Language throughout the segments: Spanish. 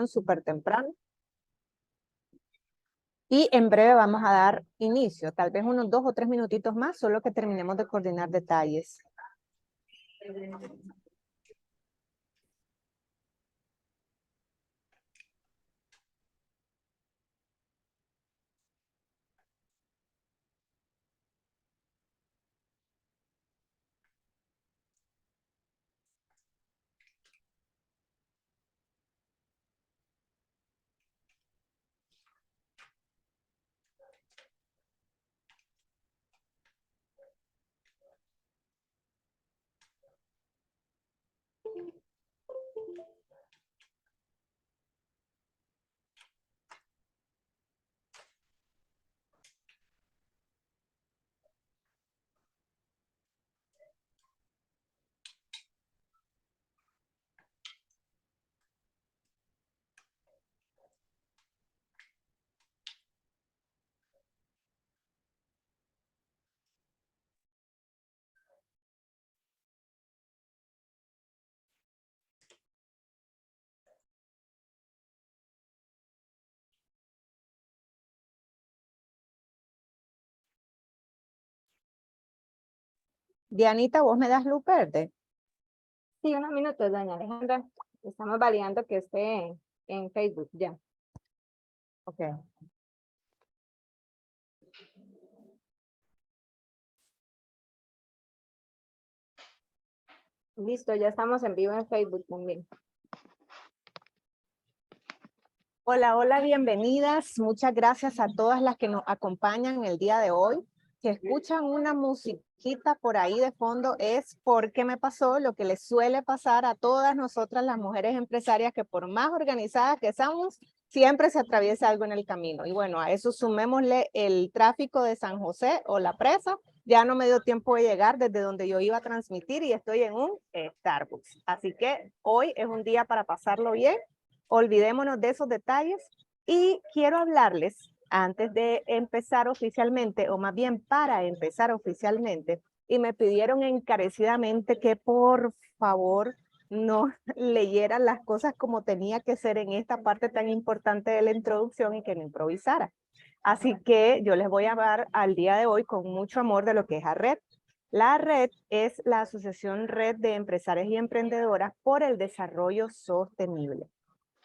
súper temprano. Y en breve vamos a dar inicio, tal vez unos 2 o 3 minutitos más, solo que terminemos de coordinar detalles. Dianita, ¿vos me das luz verde? Sí, unos minutos, doña Alejandra. Estamos validando que esté en Facebook ya. Ok. Listo, ya estamos en vivo en Facebook también. Hola, hola, bienvenidas. Muchas gracias a todas las que nos acompañan el día de hoy. Si escuchan una musiquita por ahí de fondo es porque me pasó lo que les suele pasar a todas nosotras las mujeres empresarias, que por más organizadas que somos, siempre se atraviesa algo en el camino. Y bueno, a eso sumémosle el tráfico de San José o la presa. Ya no me dio tiempo de llegar desde donde yo iba a transmitir y estoy en un Starbucks. Así que hoy es un día para pasarlo bien. Olvidémonos de esos detalles y quiero hablarles antes de empezar oficialmente, o más bien para empezar oficialmente, y me pidieron encarecidamente que por favor no leyera las cosas como tenía que ser en esta parte tan importante de la introducción y que no improvisara. Así que yo les voy a hablar al día de hoy con mucho amor de lo que es ARRED. La red es la Asociación Red de Empresarias y Emprendedoras por el Desarrollo Sostenible.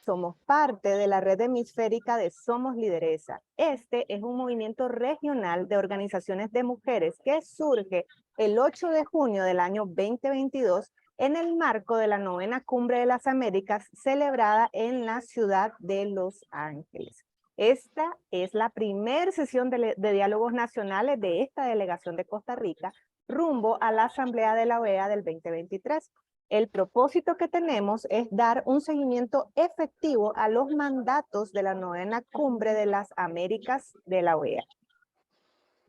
Somos parte de la red hemisférica de Somos Lideresa. Este es un movimiento regional de organizaciones de mujeres que surge el 8 de junio del año 2022 en el marco de la 9ª Cumbre de las Américas celebrada en la ciudad de Los Ángeles. Esta es la primera sesión de diálogos nacionales de esta delegación de Costa Rica rumbo a la Asamblea de la OEA del 2023. El propósito que tenemos es dar un seguimiento efectivo a los mandatos de la 9ª Cumbre de las Américas de la OEA.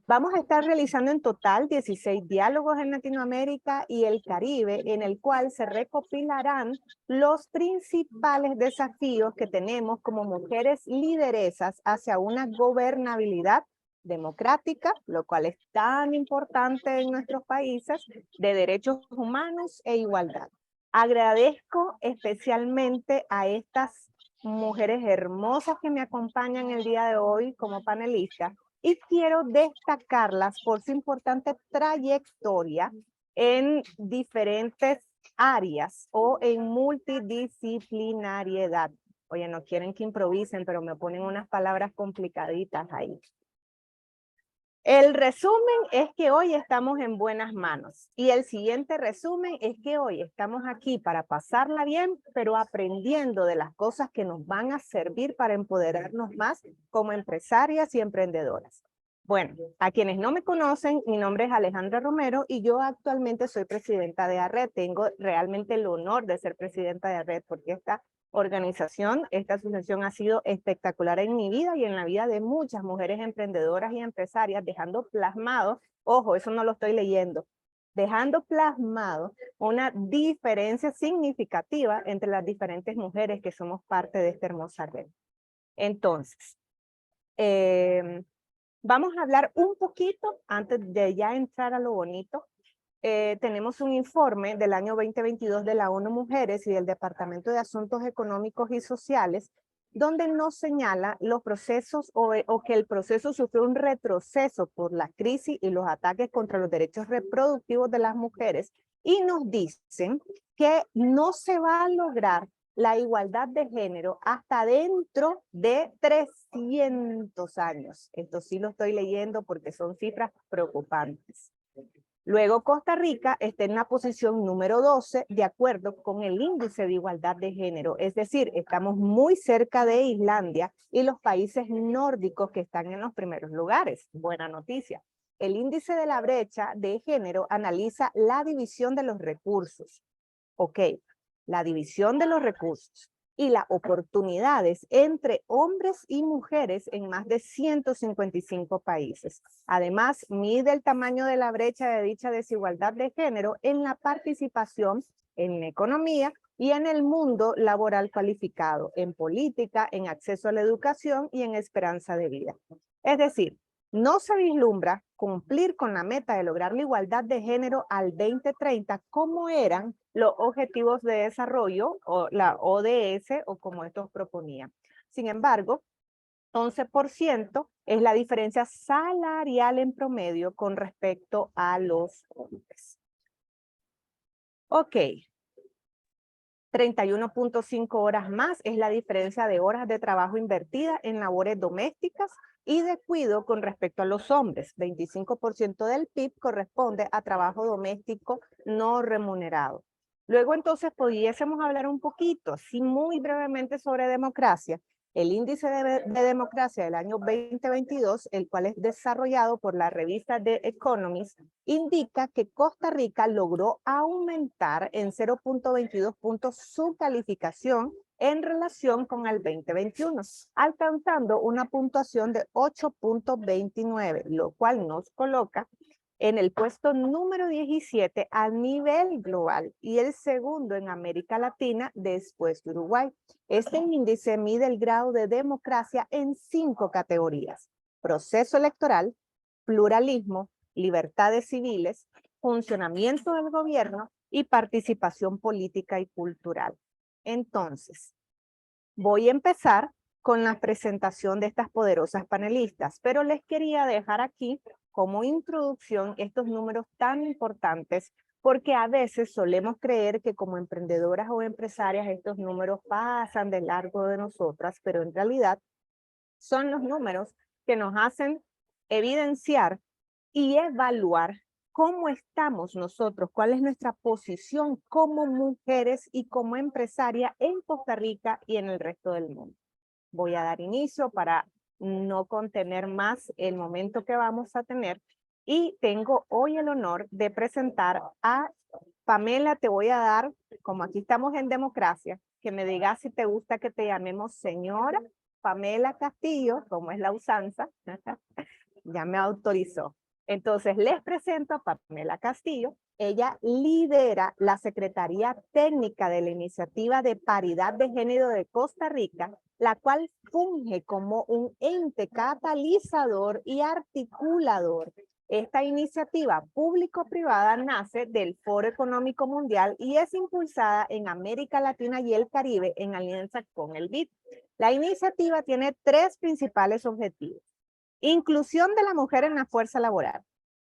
Vamos a estar realizando en total 16 diálogos en Latinoamérica y el Caribe, en el cual se recopilarán los principales desafíos que tenemos como mujeres lideresas hacia una gobernabilidad democrática, lo cual es tan importante en nuestros países, de derechos humanos e igualdad. Agradezco especialmente a estas mujeres hermosas que me acompañan el día de hoy como panelistas, y quiero destacarlas por su importante trayectoria en diferentes áreas o en multidisciplinariedad. Oye, no quieren que improvisen, pero me ponen unas palabras complicaditas ahí. El resumen es que hoy estamos en buenas manos y el siguiente resumen es que hoy estamos aquí para pasarla bien, pero aprendiendo de las cosas que nos van a servir para empoderarnos más como empresarias y emprendedoras. Bueno, a quienes no me conocen, mi nombre es Alejandra Romero y yo actualmente soy presidenta de ARRED. Tengo realmente el honor de ser presidenta de ARRED porque esta asociación ha sido espectacular en mi vida y en la vida de muchas mujeres emprendedoras y empresarias, dejando plasmado, ojo, eso no lo estoy leyendo, dejando plasmado una diferencia significativa entre las diferentes mujeres que somos parte de esta hermosa red. Entonces, vamos a hablar un poquito, antes de ya entrar a lo bonito, tenemos un informe del año 2022 de la ONU Mujeres y del Departamento de Asuntos Económicos y Sociales, donde nos señala los procesos o que el proceso sufrió un retroceso por la crisis y los ataques contra los derechos reproductivos de las mujeres, y nos dicen que no se va a lograr la igualdad de género hasta dentro de 300 años. Esto sí lo estoy leyendo porque son cifras preocupantes. Luego Costa Rica está en la posición número 12 de acuerdo con el índice de igualdad de género, es decir, estamos muy cerca de Islandia y los países nórdicos que están en los primeros lugares. Buena noticia. El índice de la brecha de género analiza la división de los recursos. Ok, la división de los recursos y las oportunidades entre hombres y mujeres en más de 155 países. Además, mide el tamaño de la brecha de dicha desigualdad de género en la participación en la economía y en el mundo laboral cualificado, en política, en acceso a la educación y en esperanza de vida. Es decir, no se vislumbra cumplir con la meta de lograr la igualdad de género al 2030 como eran los objetivos de desarrollo o la ODS o como estos proponían. Sin embargo, 11% es la diferencia salarial en promedio con respecto a los hombres. Ok. 31.5 horas más es la diferencia de horas de trabajo invertida en labores domésticas y de cuidado con respecto a los hombres. 25% del PIB corresponde a trabajo doméstico no remunerado. Luego entonces pudiésemos hablar un poquito, sí, muy brevemente sobre democracia. El índice de democracia del año 2022, el cual es desarrollado por la revista The Economist, indica que Costa Rica logró aumentar en 0.22 puntos su calificación en relación con el 2021, alcanzando una puntuación de 8.29, lo cual nos coloca en el puesto número 17 a nivel global y el segundo en América Latina después de Uruguay. Este índice mide el grado de democracia en 5 categorías: proceso electoral, pluralismo, libertades civiles, funcionamiento del gobierno y participación política y cultural. Entonces, voy a empezar con la presentación de estas poderosas panelistas, pero les quería dejar aquí como introducción estos números tan importantes porque a veces solemos creer que como emprendedoras o empresarias estos números pasan de largo de nosotras, pero en realidad son los números que nos hacen evidenciar y evaluar cómo estamos nosotros, cuál es nuestra posición como mujeres y como empresaria en Costa Rica y en el resto del mundo. Voy a dar inicio para no contener más el momento que vamos a tener y tengo hoy el honor de presentar a Pamela. Te voy a dar, como aquí estamos en democracia, que me digas si te gusta que te llamemos señora Pamela Castillo, como es la usanza. Ya me autorizó. Entonces les presento a Pamela Castillo. Ella lidera la Secretaría Técnica de la Iniciativa de Paridad de Género de Costa Rica, la cual funge como un ente catalizador y articulador. Esta iniciativa público-privada nace del Foro Económico Mundial y es impulsada en América Latina y el Caribe en alianza con el BID. La iniciativa tiene 3 principales objetivos: inclusión de la mujer en la fuerza laboral,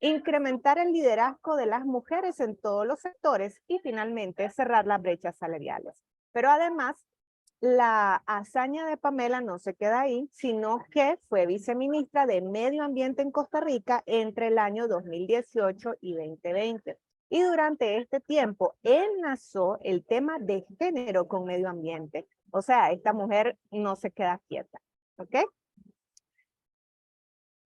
incrementar el liderazgo de las mujeres en todos los sectores y finalmente cerrar las brechas salariales. Pero además, la hazaña de Pamela no se queda ahí, sino que fue viceministra de Medio Ambiente en Costa Rica entre el año 2018 y 2020. Y durante este tiempo enlazó el tema de género con medio ambiente. O sea, esta mujer no se queda quieta, ¿ok?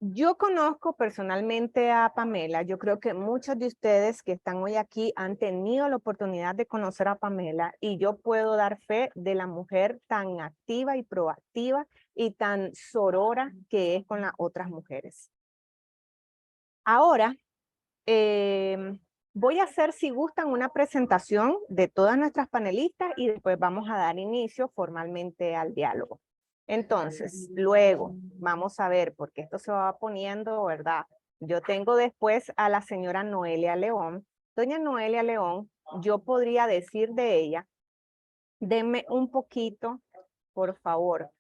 Yo conozco personalmente a Pamela. Yo creo que muchos de ustedes que están hoy aquí han tenido la oportunidad de conocer a Pamela y yo puedo dar fe de la mujer tan activa y proactiva y tan sorora que es con las otras mujeres. Ahora, voy a hacer, si gustan, una presentación de todas nuestras panelistas y después vamos a dar inicio formalmente al diálogo. Entonces, luego vamos a ver, porque esto se va poniendo, ¿verdad? Yo tengo después a la señora Noelia León, Doña Noelia León, yo podría decir de ella, denme un poquito, por favor.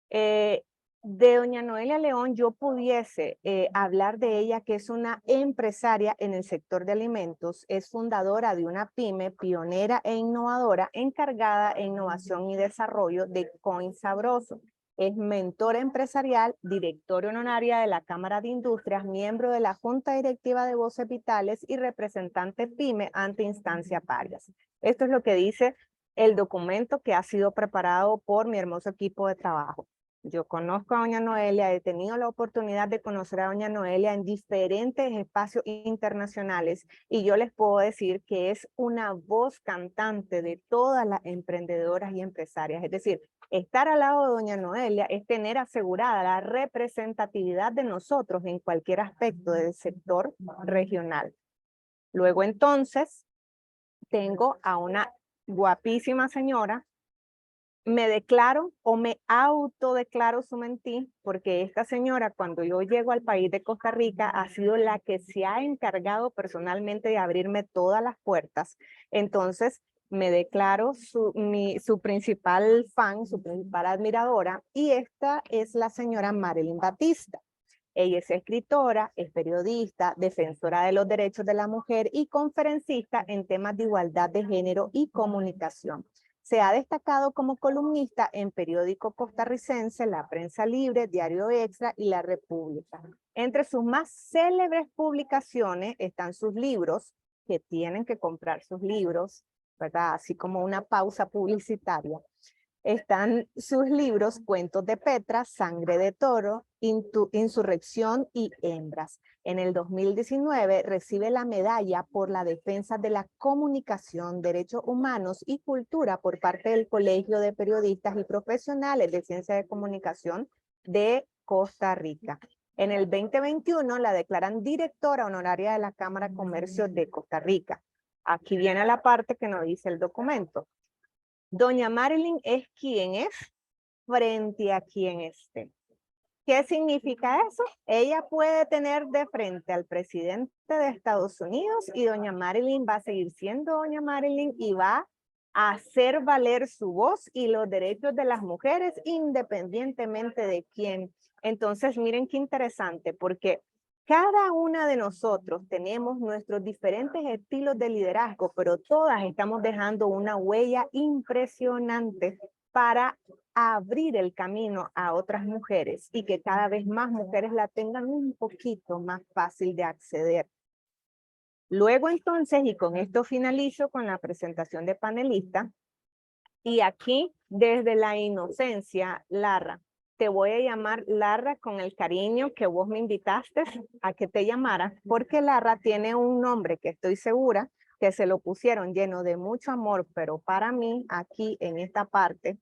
De doña Noelia León yo pudiese hablar de ella, que es una empresaria en el sector de alimentos, es fundadora de una pyme pionera e innovadora encargada en innovación y desarrollo de Coin Sabroso. Es mentora empresarial, directora honoraria de la Cámara de Industrias, miembro de la Junta Directiva de Voces Vitales y representante pyme ante instancias varias. Esto es lo que dice el documento que ha sido preparado por mi hermoso equipo de trabajo. Yo conozco a doña Noelia, he tenido la oportunidad de conocer a doña Noelia en diferentes espacios internacionales y yo les puedo decir que es una voz cantante de todas las emprendedoras y empresarias. Es decir, estar al lado de doña Noelia es tener asegurada la representatividad de nosotros en cualquier aspecto del sector regional. Luego entonces tengo a una guapísima señora. Me declaro o me autodeclaro su mentí, porque esta señora, cuando yo llego al país de Costa Rica, ha sido la que se ha encargado personalmente de abrirme todas las puertas. Entonces, me declaro su principal fan, su principal admiradora, y esta es la señora Marilyn Batista. Ella es escritora, es periodista, defensora de los derechos de la mujer y conferencista en temas de igualdad de género y comunicación. Se ha destacado como columnista en periódico costarricense, La Prensa Libre, Diario Extra y La República. Entre sus más célebres publicaciones están sus libros, que tienen que comprar sus libros, ¿verdad? Así como una pausa publicitaria. Están sus libros Cuentos de Petra, Sangre de Toro, Insurrección y Hembras. En el 2019 recibe la medalla por la defensa de la comunicación, derechos humanos y cultura por parte del Colegio de Periodistas y Profesionales de Ciencia de Comunicación de Costa Rica. En el 2021 la declaran directora honoraria de la Cámara de Comercio de Costa Rica. Aquí viene la parte que nos dice el documento. Doña Marilyn es quien es frente a quien esté. ¿Qué significa eso? Ella puede tener de frente al presidente de Estados Unidos y doña Marilyn va a seguir siendo doña Marilyn y va a hacer valer su voz y los derechos de las mujeres independientemente de quién. Entonces, miren qué interesante, porque cada una de nosotros tenemos nuestros diferentes estilos de liderazgo, pero todas estamos dejando una huella impresionante para abrir el camino a otras mujeres y que cada vez más mujeres la tengan un poquito más fácil de acceder. Luego entonces, y con esto finalizo con la presentación de panelista, y aquí desde la inocencia, Larra, te voy a llamar Larra con el cariño que vos me invitaste a que te llamara, porque Larra tiene un nombre que estoy segura que se lo pusieron lleno de mucho amor, pero para mí aquí en esta parte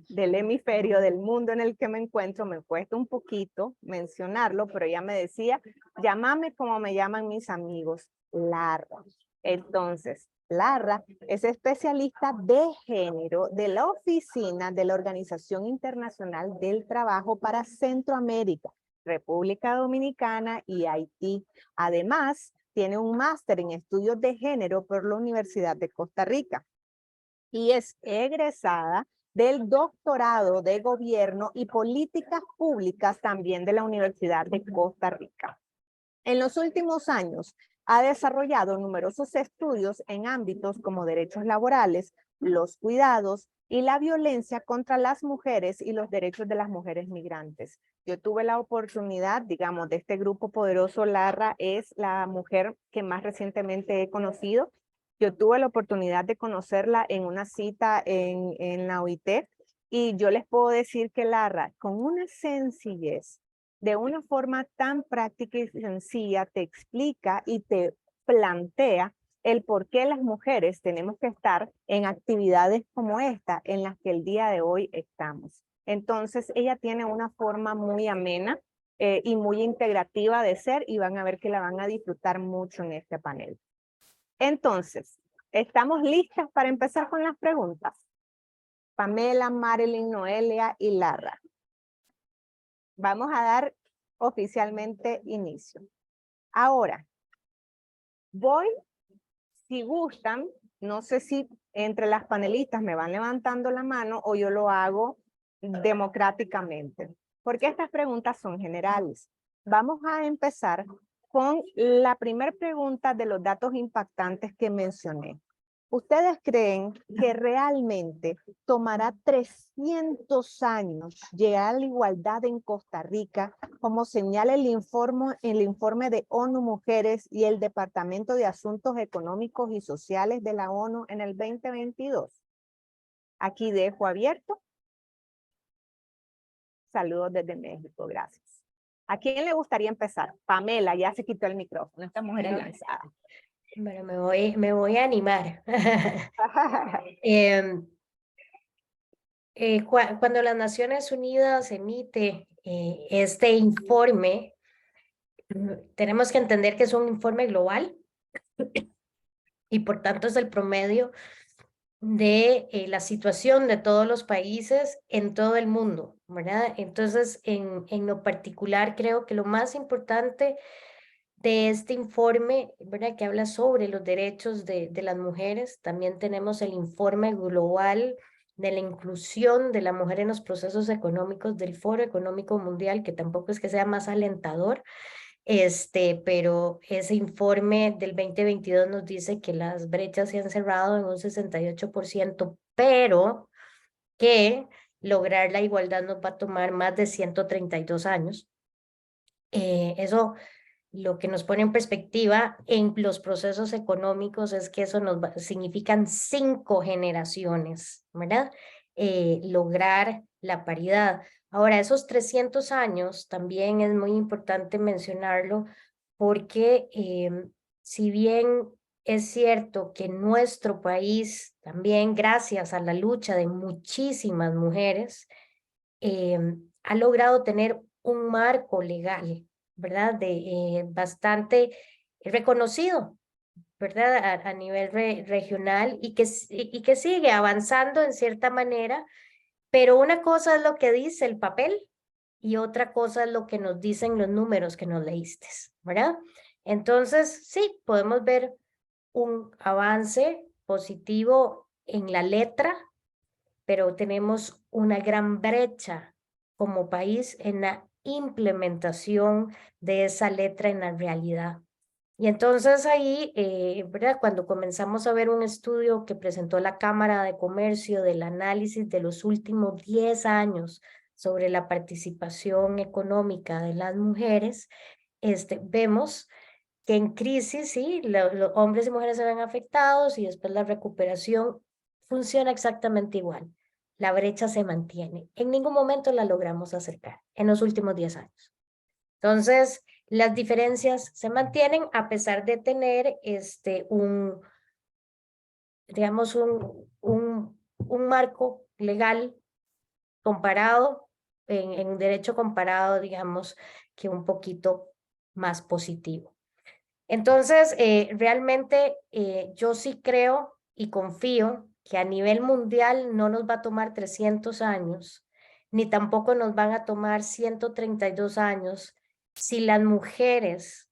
del hemisferio del mundo en el que me encuentro, me cuesta un poquito mencionarlo, pero ella me decía, llámame como me llaman mis amigos, Larra. Entonces, Larra es especialista de género de la oficina de la Organización Internacional del Trabajo para Centroamérica, República Dominicana y Haití. Además, tiene un máster en estudios de género por la Universidad de Costa Rica y es egresada del doctorado de Gobierno y Políticas Públicas también de la Universidad de Costa Rica. En los últimos años ha desarrollado numerosos estudios en ámbitos como derechos laborales, los cuidados y la violencia contra las mujeres y los derechos de las mujeres migrantes. Yo tuve la oportunidad, digamos, de este grupo poderoso. Larra es la mujer que más recientemente he conocido. Yo tuve la oportunidad de conocerla en una cita en la OIT y yo les puedo decir que Larra, con una sencillez, de una forma tan práctica y sencilla, te explica y te plantea el por qué las mujeres tenemos que estar en actividades como esta, en las que el día de hoy estamos. Entonces, ella tiene una forma muy amena y muy integrativa de ser y van a ver que la van a disfrutar mucho en este panel. Entonces, ¿estamos listas para empezar con las preguntas? Pamela, Marilyn, Noelia y Larra. Vamos a dar oficialmente inicio. Ahora, voy Si gustan, no sé si entre las panelistas me van levantando la mano o yo lo hago democráticamente, porque estas preguntas son generales. Vamos a empezar con la primera pregunta de los datos impactantes que mencioné. ¿Ustedes creen que realmente tomará 300 años llegar a la igualdad en Costa Rica, como señala el informe de ONU Mujeres y el Departamento de Asuntos Económicos y Sociales de la ONU en el 2022? Aquí dejo abierto. Saludos desde México, gracias. ¿A quién le gustaría empezar? Pamela, ya se quitó el micrófono, esta mujer es lanzada. Bueno, me voy a animar. Cuando las Naciones Unidas emite este informe, tenemos que entender que es un informe global y por tanto es el promedio de la situación de todos los países en todo el mundo, ¿verdad? Entonces, en lo particular, creo que lo más importante de este informe, ¿verdad?, que habla sobre los derechos de las mujeres, también tenemos el informe global de la inclusión de la mujer en los procesos económicos del Foro Económico Mundial, que tampoco es que sea más alentador, pero ese informe del 2022 nos dice que las brechas se han cerrado en un 68%, pero que lograr la igualdad nos va a tomar más de 132 años. Eso lo que nos pone en perspectiva en los procesos económicos es que eso significan 5 generaciones, ¿verdad? Lograr la paridad. Ahora, esos 300 años también es muy importante mencionarlo porque si bien es cierto que nuestro país también, gracias a la lucha de muchísimas mujeres, ha logrado tener un marco legal, ¿verdad? Bastante reconocido, ¿verdad? A nivel regional y que sigue avanzando en cierta manera, pero una cosa es lo que dice el papel y otra cosa es lo que nos dicen los números que nos leíste, ¿verdad? Entonces, sí, podemos ver un avance positivo en la letra, pero tenemos una gran brecha como país en la implementación de esa letra en la realidad. Y entonces ahí, ¿verdad?, cuando comenzamos a ver un estudio que presentó la Cámara de Comercio del análisis de los últimos 10 años sobre la participación económica de las mujeres, vemos que en crisis, sí, los hombres y mujeres se ven afectados y después la recuperación funciona exactamente igual. La brecha se mantiene. En ningún momento la logramos acercar en los últimos 10 años. Entonces, las diferencias se mantienen a pesar de tener digamos, un marco legal comparado, en derecho comparado, digamos, que un poquito más positivo. Entonces, realmente yo sí creo y confío que a nivel mundial no nos va a tomar 300 años, ni tampoco nos van a tomar 132 años si las mujeres,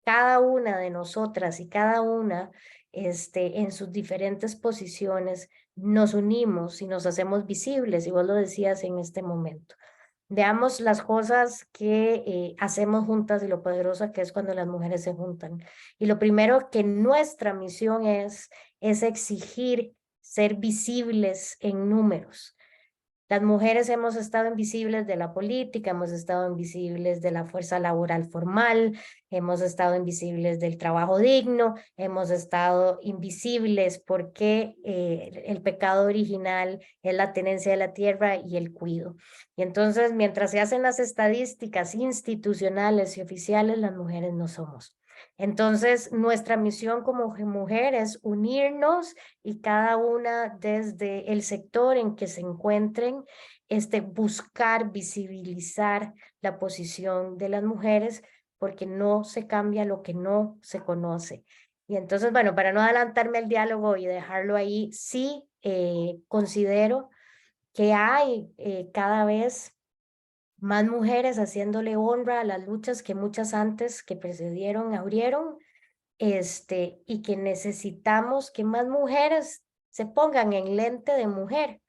cada una de nosotras y cada una en sus diferentes posiciones, nos unimos y nos hacemos visibles, y vos lo decías en este momento. Veamos las cosas que hacemos juntas y lo poderosa que es cuando las mujeres se juntan. Y lo primero que nuestra misión es exigir ser visibles en números. Las mujeres hemos estado invisibles de la política, hemos estado invisibles de la fuerza laboral formal, hemos estado invisibles del trabajo digno, hemos estado invisibles porque el pecado original es la tenencia de la tierra y el cuido. Y entonces, mientras se hacen las estadísticas institucionales y oficiales, las mujeres no somos. Entonces, nuestra misión como mujer es unirnos y cada una desde el sector en que se encuentren, buscar visibilizar la posición de las mujeres, porque no se cambia lo que no se conoce. Y entonces, bueno, para no adelantarme al diálogo y dejarlo ahí, sí considero que hay cada vez más mujeres haciéndole honra a las luchas que muchas antes que precedieron abrieron, y que necesitamos que más mujeres se pongan en lente de mujer.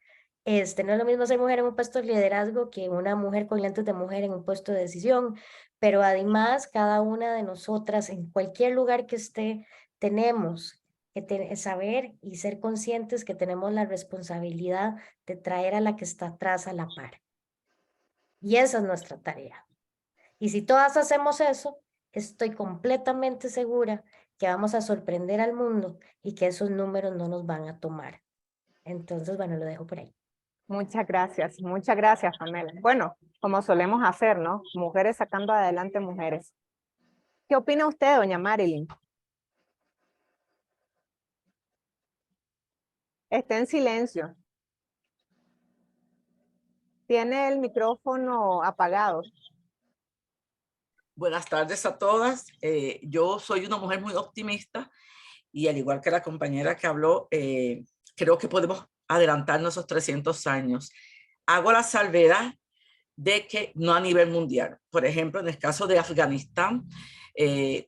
No es lo mismo ser mujer en un puesto de liderazgo que una mujer con lentes de mujer en un puesto de decisión, pero además cada una de nosotras en cualquier lugar que esté, tenemos que saber y ser conscientes que tenemos la responsabilidad de traer a la que está atrás a la par. Y esa es nuestra tarea. Y si todas hacemos eso, estoy completamente segura que vamos a sorprender al mundo y que esos números no nos van a tomar. Entonces, bueno, lo dejo por ahí. Muchas gracias, Pamela. Bueno, como solemos hacer, ¿no? Mujeres sacando adelante mujeres. ¿Qué opina usted, doña Marilyn? Está en silencio. Tiene el micrófono apagado. Buenas tardes a todas. Yo soy una mujer muy optimista y al igual que la compañera que habló, creo que podemos adelantarnos esos 300 años. Hago la salvedad de que no a nivel mundial. Por ejemplo, en el caso de Afganistán,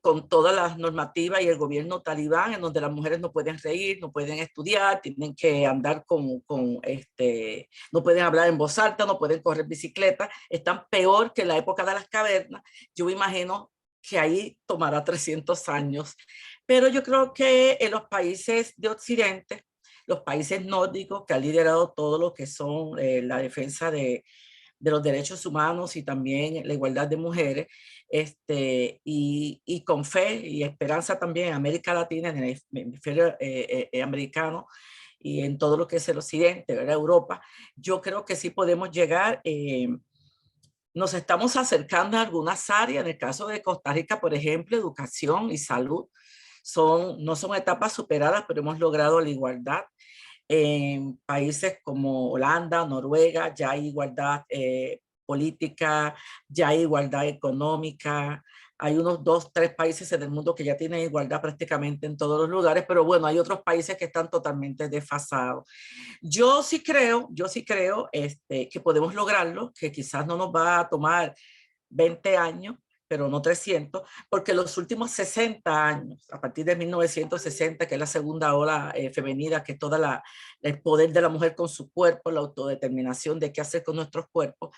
con todas las normativas y el gobierno talibán, en donde las mujeres no pueden reír, no pueden estudiar, tienen que andar no pueden hablar en voz alta, no pueden correr bicicleta, están peor que en la época de las cavernas. Yo me imagino que ahí tomará 300 años. Pero yo creo que en los países de Occidente, los países nórdicos que han liderado todo lo que son la defensa de los derechos humanos y también la igualdad de mujeres, y con fe y esperanza también en América Latina, en el hemisferio americano y en todo lo que es el occidente, ¿verdad? Europa, yo creo que sí podemos llegar. Nos estamos acercando a algunas áreas, en el caso de Costa Rica, por ejemplo, educación y salud, no son etapas superadas, pero hemos logrado la igualdad. En países como Holanda, Noruega, ya hay igualdad política, ya hay igualdad económica. Hay unos 2, 3 países en el mundo que ya tienen igualdad prácticamente en todos los lugares, pero bueno, hay otros países que están totalmente desfasados. Yo sí creo que podemos lograrlo, que quizás no nos va a tomar 20 años, pero no 300, porque los últimos 60 años, a partir de 1960, que es la segunda ola femenina, que es todo el poder de la mujer con su cuerpo, la autodeterminación de qué hacer con nuestros cuerpos,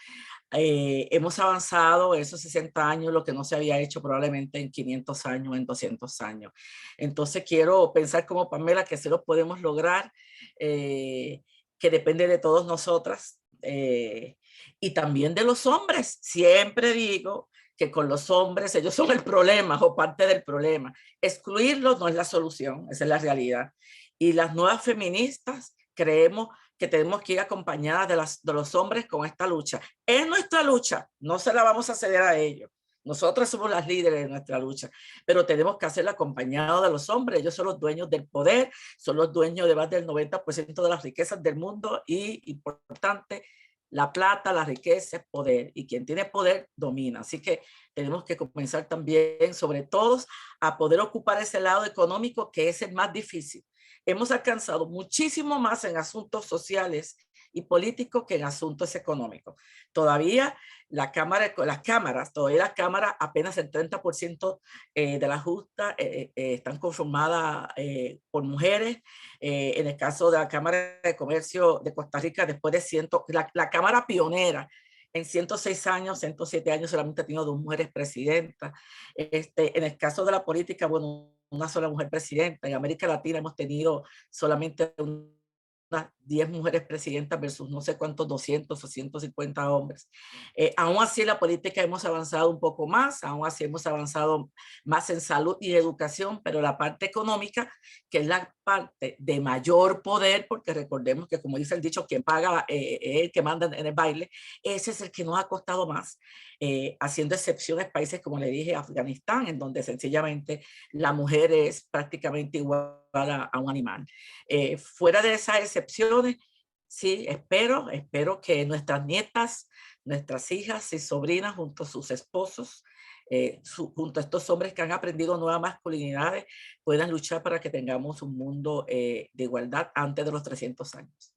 hemos avanzado en esos 60 años lo que no se había hecho probablemente en 500 años, en 200 años. Entonces quiero pensar como Pamela que sí lo podemos lograr, que depende de todos nosotras, y también de los hombres. Siempre digo que con los hombres ellos son el problema o parte del problema. Excluirlos no es la solución, esa es la realidad. Y las nuevas feministas creemos que tenemos que ir acompañadas de los hombres con esta lucha. Es nuestra lucha, no se la vamos a ceder a ellos. Nosotras somos las líderes de nuestra lucha, pero tenemos que hacerla acompañados de los hombres. Ellos son los dueños del poder, son los dueños de más del 90% de las riquezas del mundo y, importante, la plata, la riqueza es poder y quien tiene poder domina. Así que tenemos que comenzar también, sobre todo, a poder ocupar ese lado económico que es el más difícil. Hemos alcanzado muchísimo más en asuntos sociales y políticos que en asuntos económicos. Todavía las cámaras, apenas el 30% de las justas están conformadas por mujeres. En el caso de la Cámara de Comercio de Costa Rica, después de la Cámara pionera, en 106 años, 107 años solamente ha tenido 2 mujeres presidentas. En el caso de la política, bueno, una sola mujer presidenta. En América Latina hemos tenido solamente unas 10 mujeres presidentas versus no sé cuántos, 200 o 150 hombres. Aún así en la política hemos avanzado un poco más, aún así hemos avanzado más en salud y educación, pero la parte económica, que es la parte de mayor poder, porque recordemos que como dice el dicho, quien paga es el que manda en el baile, ese es el que nos ha costado más, haciendo excepciones países como le dije, Afganistán, en donde sencillamente la mujer es prácticamente igual a un animal. Fuera de esas excepciones, sí, espero que nuestras nietas, nuestras hijas y sobrinas, junto a sus esposos, junto a estos hombres que han aprendido nuevas masculinidades, puedan luchar para que tengamos un mundo de igualdad antes de los 300 años.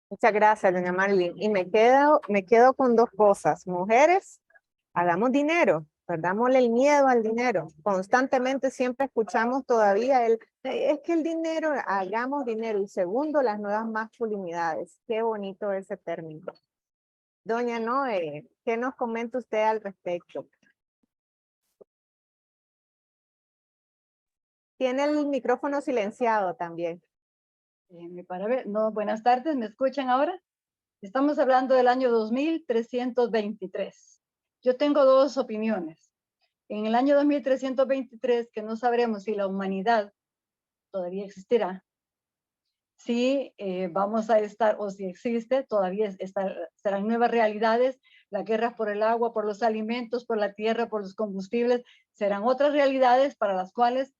Muchas gracias, doña Marilyn. Y me quedo con 2 cosas. Mujeres, hagamos dinero. Perdámosle el miedo al dinero. Constantemente siempre escuchamos todavía es que el dinero, hagamos dinero. Y segundo, las nuevas masculinidades. Qué bonito ese término. Doña Noé, ¿qué nos comenta usted al respecto? Tiene el micrófono silenciado también. No, buenas tardes, ¿me escuchan ahora? Estamos hablando del año 2323. Yo tengo dos opiniones. En el año 2323, que no sabremos si la humanidad todavía existirá, si vamos a estar, o si existe, todavía serán nuevas realidades, las guerras por el agua, por los alimentos, por la tierra, por los combustibles, serán otras realidades para las cuales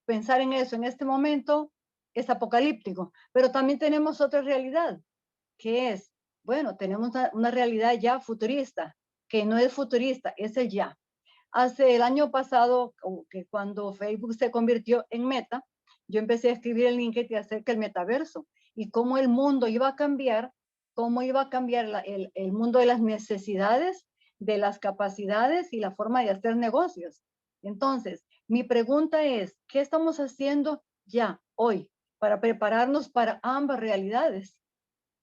pensar en eso en este momento es apocalíptico. Pero también tenemos otra realidad, que es, bueno, tenemos una realidad ya futurista, que no es futurista, es el ya. Hace el año pasado, que cuando Facebook se convirtió en Meta, yo empecé a escribir en LinkedIn acerca del metaverso y cómo el mundo iba a cambiar, cómo iba a cambiar el mundo de las necesidades, de las capacidades y la forma de hacer negocios. Entonces, mi pregunta es, ¿qué estamos haciendo ya, hoy, para prepararnos para ambas realidades?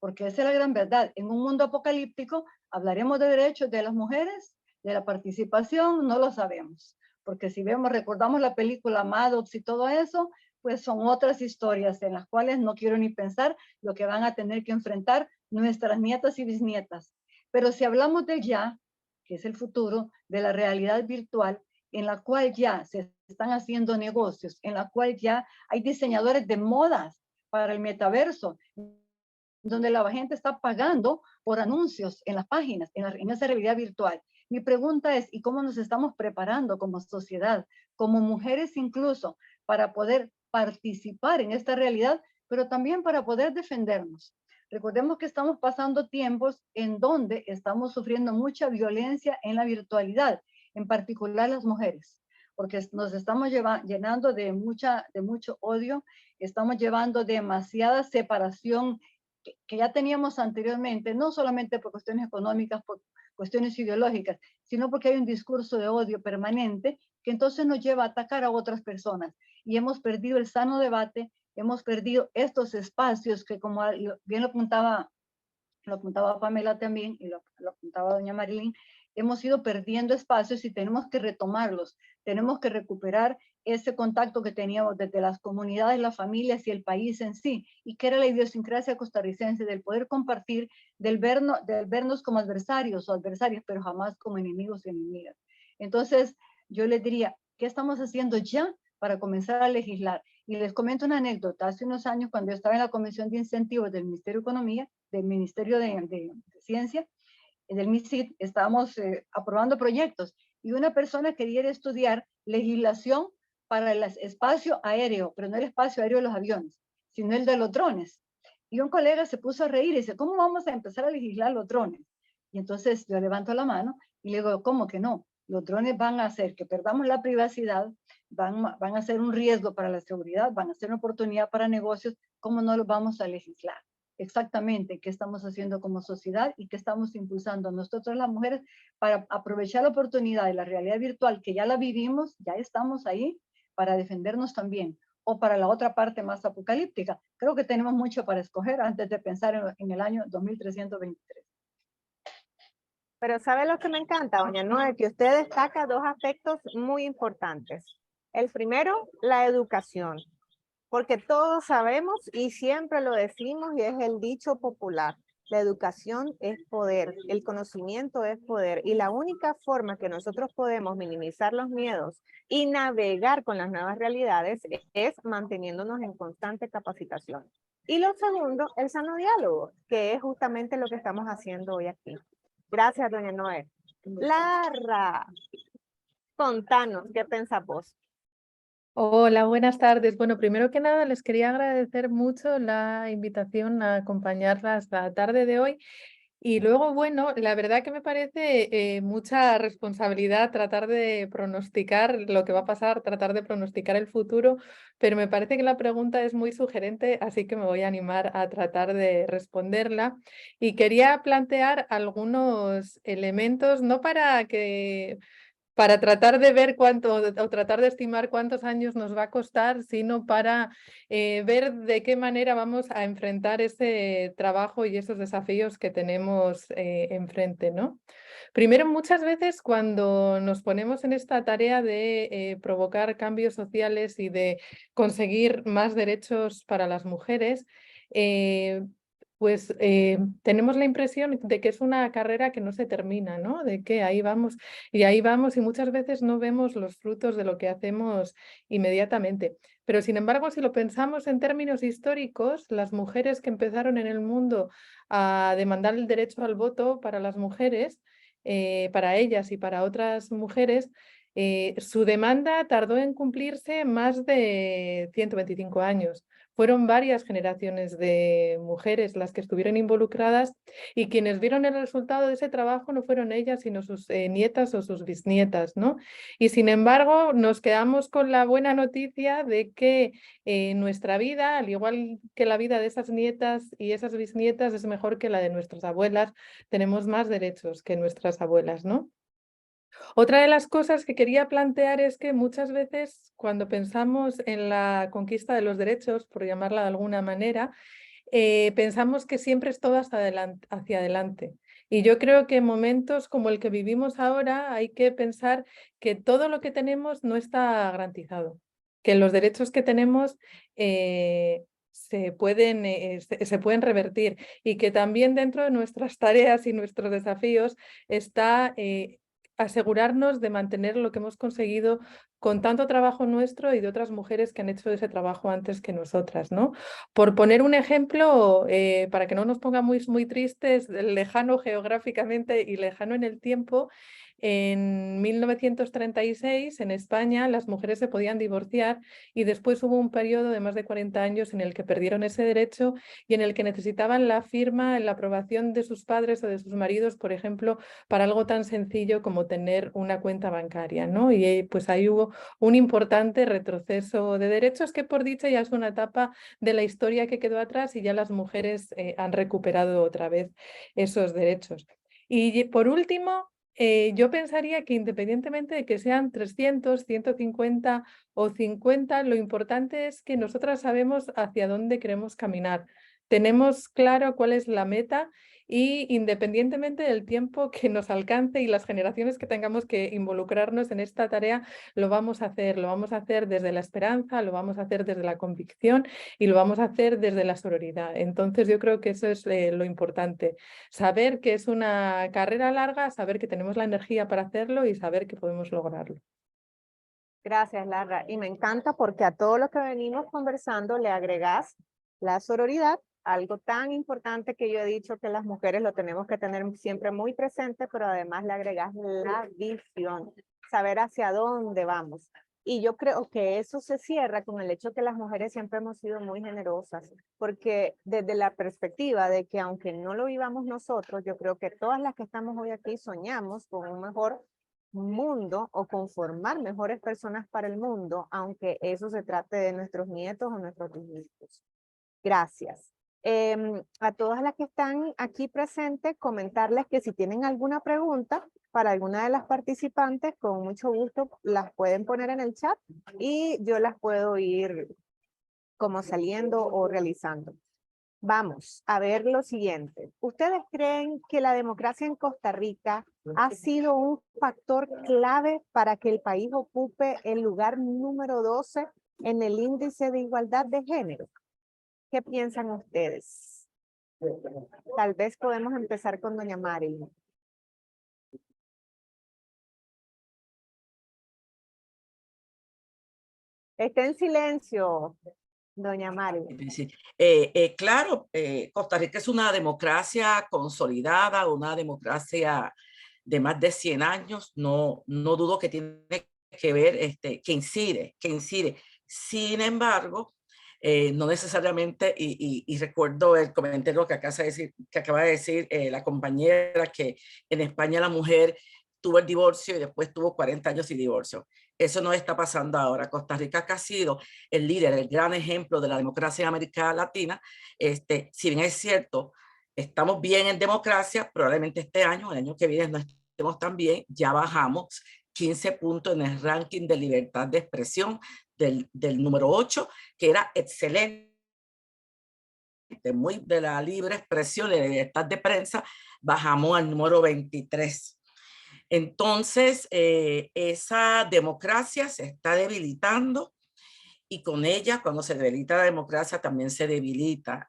Porque esa es la gran verdad. En un mundo apocalíptico, ¿hablaremos de derechos de las mujeres? ¿De la participación? No lo sabemos. Porque si recordamos la película Maddox y todo eso, pues son otras historias en las cuales no quiero ni pensar lo que van a tener que enfrentar nuestras nietas y bisnietas. Pero si hablamos del ya, que es el futuro, de la realidad virtual, en la cual ya se están haciendo negocios, en la cual ya hay diseñadores de modas para el metaverso, donde la gente está pagando por anuncios en las páginas, en esa realidad virtual. Mi pregunta es, ¿y cómo nos estamos preparando como sociedad, como mujeres incluso, para poder participar en esta realidad, pero también para poder defendernos? Recordemos que estamos pasando tiempos en donde estamos sufriendo mucha violencia en la virtualidad, en particular las mujeres, porque nos estamos llenando de mucho odio, estamos llevando demasiada separación que ya teníamos anteriormente, no solamente por cuestiones económicas, por cuestiones ideológicas, sino porque hay un discurso de odio permanente que entonces nos lleva a atacar a otras personas. Y hemos perdido el sano debate, hemos perdido estos espacios que, como bien lo apuntaba Pamela también, y lo apuntaba doña Marilyn, hemos ido perdiendo espacios y tenemos que retomarlos, tenemos que recuperar ese contacto que teníamos desde las comunidades, las familias y el país en sí, y que era la idiosincrasia costarricense del poder compartir, del vernos como adversarios o adversarias, pero jamás como enemigos y enemigas. Entonces, yo les diría, ¿qué estamos haciendo ya para comenzar a legislar? Y les comento una anécdota. Hace unos años, cuando yo estaba en la Comisión de Incentivos del Ministerio de Economía, del Ministerio de Ciencia, del MISID, estábamos aprobando proyectos y una persona quería estudiar legislación para el espacio aéreo, pero no el espacio aéreo de los aviones, sino el de los drones. Y un colega se puso a reír y dice, ¿cómo vamos a empezar a legislar los drones? Y entonces yo levanto la mano y le digo, ¿cómo que no? Los drones van a hacer que perdamos la privacidad, van a ser un riesgo para la seguridad, van a ser una oportunidad para negocios, ¿cómo no los vamos a legislar? Exactamente qué estamos haciendo como sociedad y qué estamos impulsando nosotros las mujeres para aprovechar la oportunidad de la realidad virtual que ya la vivimos, ya estamos ahí, para defendernos también, o para la otra parte más apocalíptica. Creo que tenemos mucho para escoger antes de pensar en el año 2323. Pero ¿sabe lo que me encanta, doña Noé? Que usted destaca dos aspectos muy importantes. El primero, la educación, porque todos sabemos y siempre lo decimos y es el dicho popular. La educación es poder, el conocimiento es poder y la única forma que nosotros podemos minimizar los miedos y navegar con las nuevas realidades es manteniéndonos en constante capacitación. Y lo segundo, el sano diálogo, que es justamente lo que estamos haciendo hoy aquí. Gracias, doña Noé. Lara, contanos, ¿qué pensás vos? Hola, buenas tardes. Bueno, primero que nada les quería agradecer mucho la invitación a acompañarlas la tarde de hoy Y luego, bueno, la verdad que me parece mucha responsabilidad tratar de pronosticar lo que va a pasar, tratar de pronosticar el futuro, pero me parece que la pregunta es muy sugerente, así que me voy a animar a tratar de responderla. Y quería plantear algunos elementos, no para tratar de ver cuánto o tratar de estimar cuántos años nos va a costar, sino para ver de qué manera vamos a enfrentar ese trabajo y esos desafíos que tenemos enfrente, ¿no? Primero, muchas veces cuando nos ponemos en esta tarea de provocar cambios sociales y de conseguir más derechos para las mujeres, pues tenemos la impresión de que es una carrera que no se termina, ¿no? De que ahí vamos y muchas veces no vemos los frutos de lo que hacemos inmediatamente. Pero sin embargo, si lo pensamos en términos históricos, las mujeres que empezaron en el mundo a demandar el derecho al voto para las mujeres, para ellas y para otras mujeres, su demanda tardó en cumplirse más de 125 años. Fueron varias generaciones de mujeres las que estuvieron involucradas y quienes vieron el resultado de ese trabajo no fueron ellas, sino sus nietas o sus bisnietas, ¿no? Y sin embargo, nos quedamos con la buena noticia de que nuestra vida, al igual que la vida de esas nietas y esas bisnietas, es mejor que la de nuestras abuelas. Tenemos más derechos que nuestras abuelas, ¿no? Otra de las cosas que quería plantear es que muchas veces cuando pensamos en la conquista de los derechos, por llamarla de alguna manera, pensamos que siempre es todo hacia adelante. Y yo creo que en momentos como el que vivimos ahora hay que pensar que todo lo que tenemos no está garantizado, que los derechos que tenemos se pueden revertir y que también dentro de nuestras tareas y nuestros desafíos está asegurarnos de mantener lo que hemos conseguido con tanto trabajo nuestro y de otras mujeres que han hecho ese trabajo antes que nosotras, ¿no? Por poner un ejemplo, para que no nos ponga muy tristes, lejano geográficamente y lejano en el tiempo, en 1936 en España las mujeres se podían divorciar y después hubo un periodo de más de 40 años en el que perdieron ese derecho y en el que necesitaban la firma, la aprobación de sus padres o de sus maridos, por ejemplo, para algo tan sencillo como tener una cuenta bancaria, ¿no? Y pues ahí hubo un importante retroceso de derechos que por dicha ya es una etapa de la historia que quedó atrás y ya las mujeres han recuperado otra vez esos derechos. Y por último, yo pensaría que independientemente de que sean 300, 150 o 50, lo importante es que nosotras sabemos hacia dónde queremos caminar. Tenemos claro cuál es la meta y independientemente del tiempo que nos alcance y las generaciones que tengamos que involucrarnos en esta tarea, lo vamos a hacer desde la esperanza, lo vamos a hacer desde la convicción y lo vamos a hacer desde la sororidad. Entonces yo creo que eso es lo importante, saber que es una carrera larga, saber que tenemos la energía para hacerlo y saber que podemos lograrlo. Gracias, Larra. Y me encanta porque a todo lo que venimos conversando le agregas la sororidad, algo tan importante que yo he dicho que las mujeres lo tenemos que tener siempre muy presente, pero además le agregas la visión, saber hacia dónde vamos. Y yo creo que eso se cierra con el hecho que las mujeres siempre hemos sido muy generosas, porque desde la perspectiva de que aunque no lo vivamos nosotros, yo creo que todas las que estamos hoy aquí soñamos con un mejor mundo o conformar mejores personas para el mundo, aunque eso se trate de nuestros nietos o nuestros hijos. Gracias. A todas las que están aquí presentes, comentarles que si tienen alguna pregunta para alguna de las participantes, con mucho gusto las pueden poner en el chat y yo las puedo ir como saliendo o realizando. Vamos a ver lo siguiente. ¿Ustedes creen que la democracia en Costa Rica ha sido un factor clave para que el país ocupe el lugar número 12 en el índice de igualdad de género? ¿Qué piensan ustedes? Tal vez podemos empezar con doña Mari. Está en silencio, doña Mari. Sí. Claro, Costa Rica es una democracia consolidada, una democracia de más de 100 años. No dudo que tiene que ver, que incide. Sin embargo, no necesariamente, y recuerdo el comentario que acaba de decir la compañera, que en España la mujer tuvo el divorcio y después tuvo 40 años sin divorcio. Eso no está pasando ahora. Costa Rica, que ha sido el líder, el gran ejemplo de la democracia en América Latina, si bien es cierto, estamos bien en democracia, probablemente este año, el año que viene no estemos tan bien, ya bajamos 15 puntos en el ranking de libertad de expresión del número 8, que era excelente, muy de la libre expresión, de la libertad de prensa, bajamos al número 23. Entonces, esa democracia se está debilitando, y con ella, cuando se debilita la democracia, también se debilita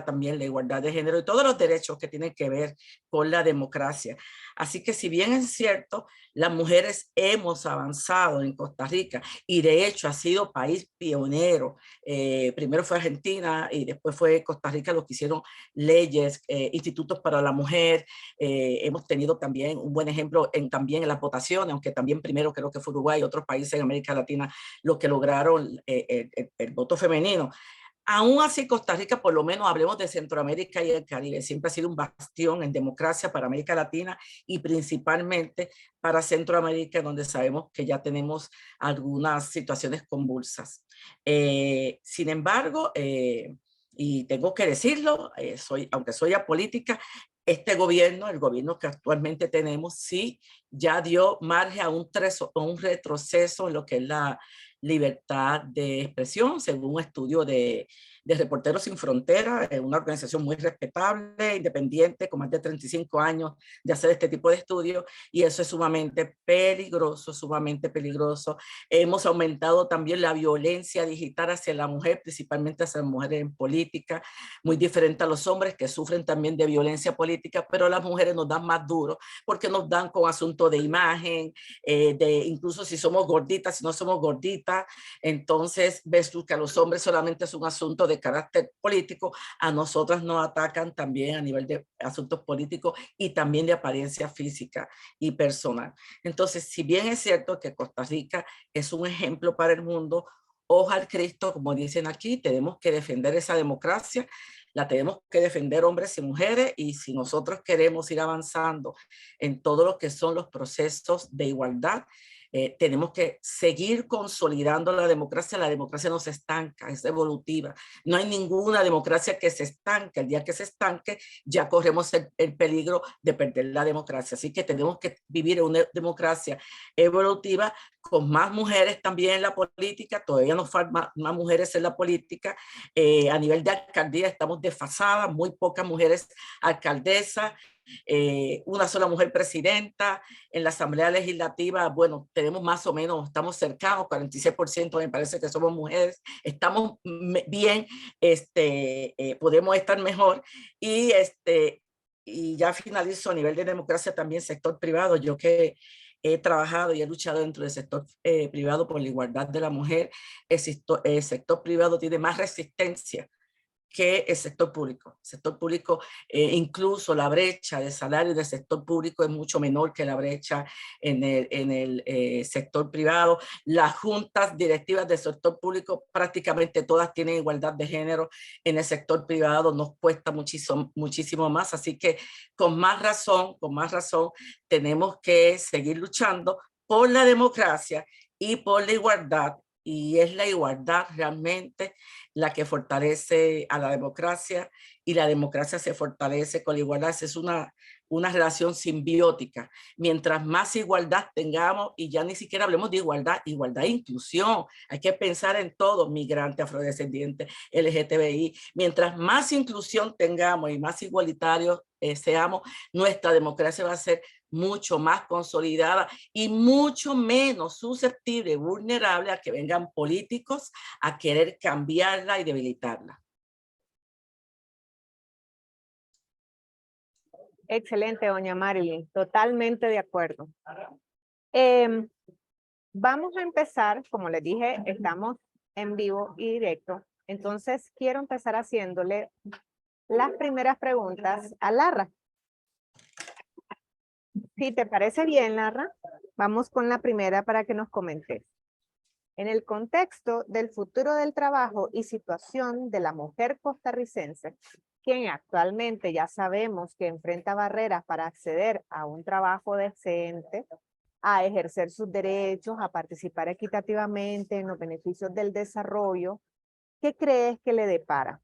también la igualdad de género y todos los derechos que tienen que ver con la democracia. Así que, si bien es cierto, las mujeres hemos avanzado en Costa Rica, y de hecho ha sido país pionero. Primero fue Argentina y después fue Costa Rica los que hicieron leyes, institutos para la mujer. Hemos tenido también un buen ejemplo también en las votaciones, aunque también primero creo que fue Uruguay y otros países en América Latina los que lograron el voto femenino. Aún así, Costa Rica, por lo menos hablemos de Centroamérica y el Caribe, siempre ha sido un bastión en democracia para América Latina y principalmente para Centroamérica, donde sabemos que ya tenemos algunas situaciones convulsas. Sin embargo, y tengo que decirlo, aunque soy apolítica, este gobierno, el gobierno que actualmente tenemos, sí ya dio margen a un retroceso en lo que es la libertad de expresión, según un estudio de Reporteros Sin Fronteras, una organización muy respetable, independiente, con más de 35 años de hacer este tipo de estudios, y eso es sumamente peligroso, sumamente peligroso. Hemos aumentado también la violencia digital hacia la mujer, principalmente hacia las mujeres en política, muy diferente a los hombres, que sufren también de violencia política, pero las mujeres nos dan más duro, porque nos dan con asuntos de imagen, incluso si somos gorditas, si no somos gorditas. Entonces ves tú que a los hombres solamente es un asunto de carácter político, a nosotras nos atacan también a nivel de asuntos políticos y también de apariencia física y personal. Entonces, si bien es cierto que Costa Rica es un ejemplo para el mundo, ojo al Cristo, como dicen aquí, tenemos que defender esa democracia, la tenemos que defender hombres y mujeres, y si nosotros queremos ir avanzando en todo lo que son los procesos de igualdad, tenemos que seguir consolidando la democracia. La democracia no se estanca, es evolutiva. No hay ninguna democracia que se estanque. El día que se estanque, ya corremos el peligro de perder la democracia. Así que tenemos que vivir en una democracia evolutiva, con más mujeres también en la política. Todavía nos faltan más mujeres en la política. A nivel de alcaldía estamos desfasadas, muy pocas mujeres alcaldesas. Una sola mujer presidenta. En la Asamblea Legislativa, bueno, tenemos más o menos, estamos cercanos, 46% me parece que somos mujeres. Estamos bien, podemos estar mejor. Y ya finalizo a nivel de democracia también, sector privado. Yo que he trabajado y he luchado dentro del sector privado por la igualdad de la mujer, el sector privado tiene más resistencia que el sector público. El sector público, incluso la brecha de salario del sector público es mucho menor que la brecha en el sector privado. Las juntas directivas del sector público prácticamente todas tienen igualdad de género. En el sector privado nos cuesta muchísimo más, así que con más razón tenemos que seguir luchando por la democracia y por la igualdad, y es la igualdad realmente la que fortalece a la democracia, y la democracia se fortalece con la igualdad. Es una relación simbiótica. Mientras más igualdad tengamos, y ya ni siquiera hablemos de igualdad e inclusión, hay que pensar en todo, migrante, afrodescendiente, LGTBI. Mientras más inclusión tengamos y más igualitarios seamos, nuestra democracia va a ser mucho más consolidada y mucho menos susceptible y vulnerable a que vengan políticos a querer cambiarla y debilitarla. Excelente, doña Marilyn, totalmente de acuerdo. Vamos a empezar, como les dije, estamos en vivo y directo, entonces quiero empezar haciéndole las primeras preguntas a Larra. Si te parece bien, Larra, vamos con la primera para que nos comentes. En el contexto del futuro del trabajo y situación de la mujer costarricense, quien actualmente ya sabemos que enfrenta barreras para acceder a un trabajo decente, a ejercer sus derechos, a participar equitativamente en los beneficios del desarrollo, ¿qué crees que le depara?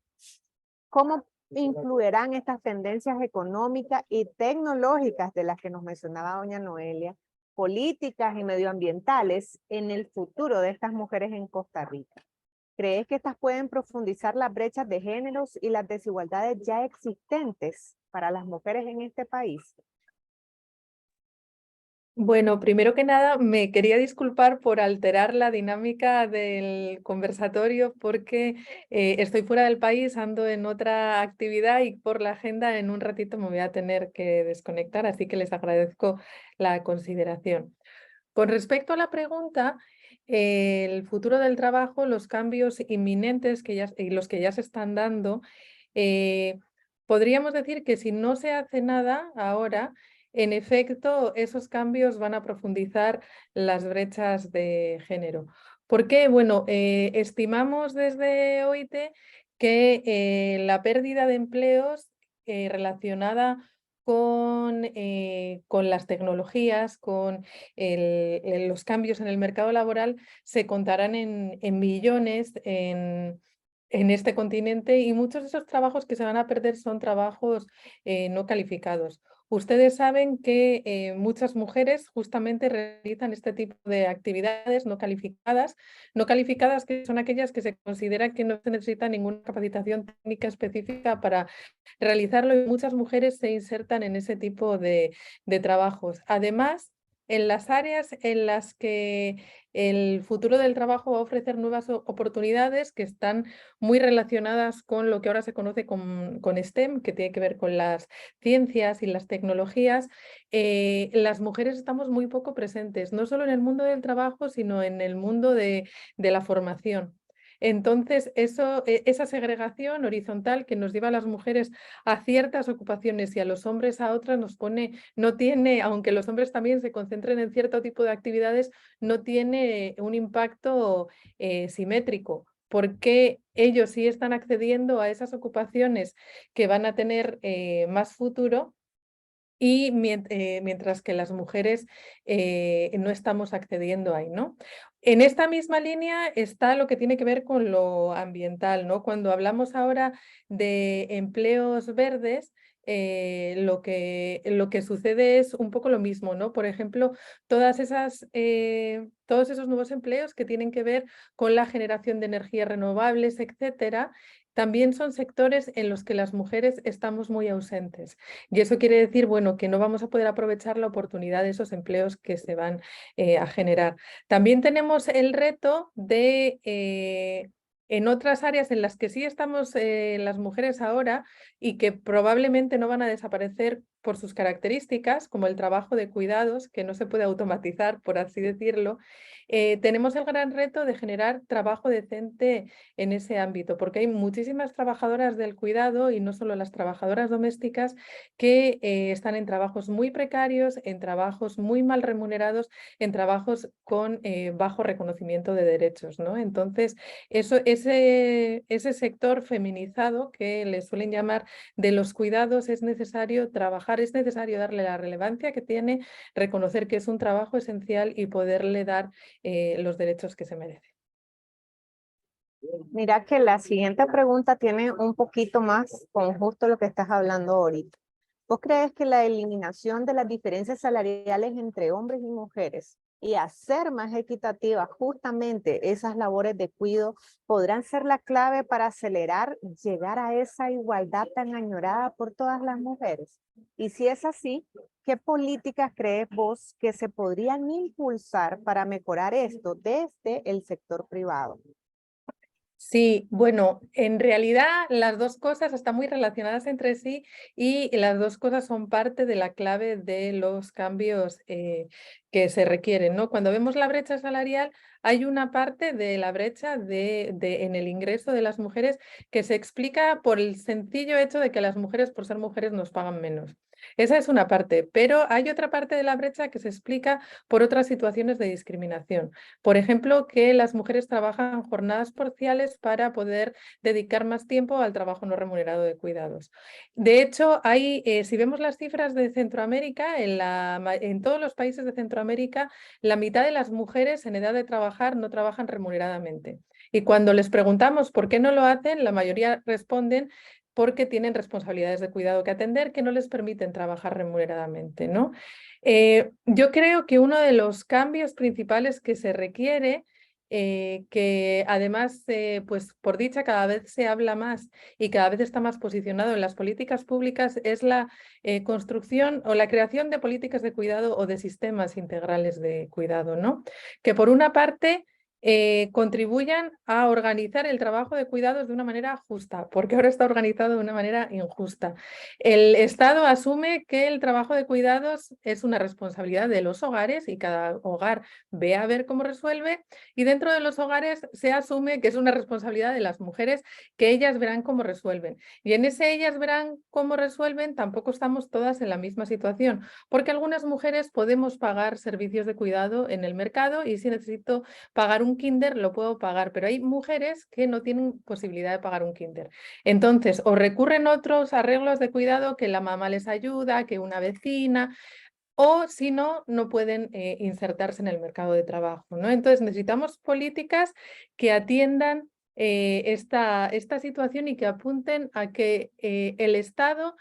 ¿Cómo influirán estas tendencias económicas y tecnológicas de las que nos mencionaba doña Noelia, políticas y medioambientales en el futuro de estas mujeres en Costa Rica? ¿Crees que estas pueden profundizar las brechas de géneros y las desigualdades ya existentes para las mujeres en este país? Bueno, primero que nada, me quería disculpar por alterar la dinámica del conversatorio porque estoy fuera del país, ando en otra actividad y por la agenda en un ratito me voy a tener que desconectar, así que les agradezco la consideración. Con respecto a la pregunta, el futuro del trabajo, los cambios inminentes y los que ya se están dando, podríamos decir que si no se hace nada ahora, en efecto, esos cambios van a profundizar las brechas de género. ¿Por qué? Bueno, estimamos desde OIT que la pérdida de empleos relacionada con las tecnologías, con los cambios en el mercado laboral, se contarán en millones en este continente y muchos de esos trabajos que se van a perder son trabajos no calificados. Ustedes saben que muchas mujeres justamente realizan este tipo de actividades no calificadas que son aquellas que se considera que no se necesita ninguna capacitación técnica específica para realizarlo y muchas mujeres se insertan en ese tipo de trabajos. Además, en las áreas en las que el futuro del trabajo va a ofrecer nuevas oportunidades que están muy relacionadas con lo que ahora se conoce con STEM, que tiene que ver con las ciencias y las tecnologías, las mujeres estamos muy poco presentes, no solo en el mundo del trabajo, sino en el mundo de la formación. Entonces, esa segregación horizontal que nos lleva a las mujeres a ciertas ocupaciones y a los hombres a otras no tiene, aunque los hombres también se concentren en cierto tipo de actividades, no tiene un impacto simétrico, porque ellos sí están accediendo a esas ocupaciones que van a tener más futuro y mientras que las mujeres no estamos accediendo ahí, ¿no? En esta misma línea está lo que tiene que ver con lo ambiental, ¿no? Cuando hablamos ahora de empleos verdes, lo que sucede es un poco lo mismo, ¿no? Por ejemplo, todos esos nuevos empleos que tienen que ver con la generación de energías renovables, etcétera, también son sectores en los que las mujeres estamos muy ausentes. Y eso quiere decir, bueno, que no vamos a poder aprovechar la oportunidad de esos empleos que se van a generar. También tenemos el reto de, en otras áreas en las que sí estamos las mujeres ahora y que probablemente no van a desaparecer por sus características, como el trabajo de cuidados, que no se puede automatizar, por así decirlo, tenemos el gran reto de generar trabajo decente en ese ámbito, porque hay muchísimas trabajadoras del cuidado y no solo las trabajadoras domésticas que están en trabajos muy precarios, en trabajos muy mal remunerados, en trabajos con bajo reconocimiento de derechos, ¿no? Entonces, ese sector feminizado que le suelen llamar de los cuidados es necesario trabajar, es necesario darle la relevancia que tiene, reconocer que es un trabajo esencial y poderle dar los derechos que se merece. Mira que la siguiente pregunta tiene un poquito más con justo lo que estás hablando ahorita. ¿Vos crees que la eliminación de las diferencias salariales entre hombres y mujeres y hacer más equitativas justamente esas labores de cuidado podrán ser la clave para acelerar llegar a esa igualdad tan añorada por todas las mujeres? Y si es así, ¿qué políticas crees vos que se podrían impulsar para mejorar esto desde el sector privado? Sí, bueno, en realidad las dos cosas están muy relacionadas entre sí y las dos cosas son parte de la clave de los cambios que se requieren, ¿no? Cuando vemos la brecha salarial, hay una parte de la brecha en el ingreso de las mujeres que se explica por el sencillo hecho de que las mujeres, por ser mujeres, nos pagan menos. Esa es una parte, pero hay otra parte de la brecha que se explica por otras situaciones de discriminación. Por ejemplo, que las mujeres trabajan jornadas parciales para poder dedicar más tiempo al trabajo no remunerado de cuidados. De hecho, si vemos las cifras de Centroamérica, en todos los países de Centroamérica, la mitad de las mujeres en edad de trabajar no trabajan remuneradamente. Y cuando les preguntamos por qué no lo hacen, la mayoría responden porque tienen responsabilidades de cuidado que atender que no les permiten trabajar remuneradamente, ¿no? Yo creo que uno de los cambios principales que se requiere, que además, pues por dicha, cada vez se habla más y cada vez está más posicionado en las políticas públicas, es la construcción o la creación de políticas de cuidado o de sistemas integrales de cuidado, ¿no? Que por una parte contribuyan a organizar el trabajo de cuidados de una manera justa, porque ahora está organizado de una manera injusta. El Estado asume que el trabajo de cuidados es una responsabilidad de los hogares y cada hogar ve a ver cómo resuelve, y dentro de los hogares se asume que es una responsabilidad de las mujeres, que ellas verán cómo resuelven. Y en ese ellas verán cómo resuelven tampoco estamos todas en la misma situación, porque algunas mujeres podemos pagar servicios de cuidado en el mercado y si necesito pagar un kinder lo puedo pagar, pero hay mujeres que no tienen posibilidad de pagar un kinder. Entonces, o recurren a otros arreglos de cuidado, que la mamá les ayuda, que una vecina, o si no, no pueden insertarse en el mercado de trabajo, ¿no? Entonces, necesitamos políticas que atiendan esta situación y que apunten a que el Estado,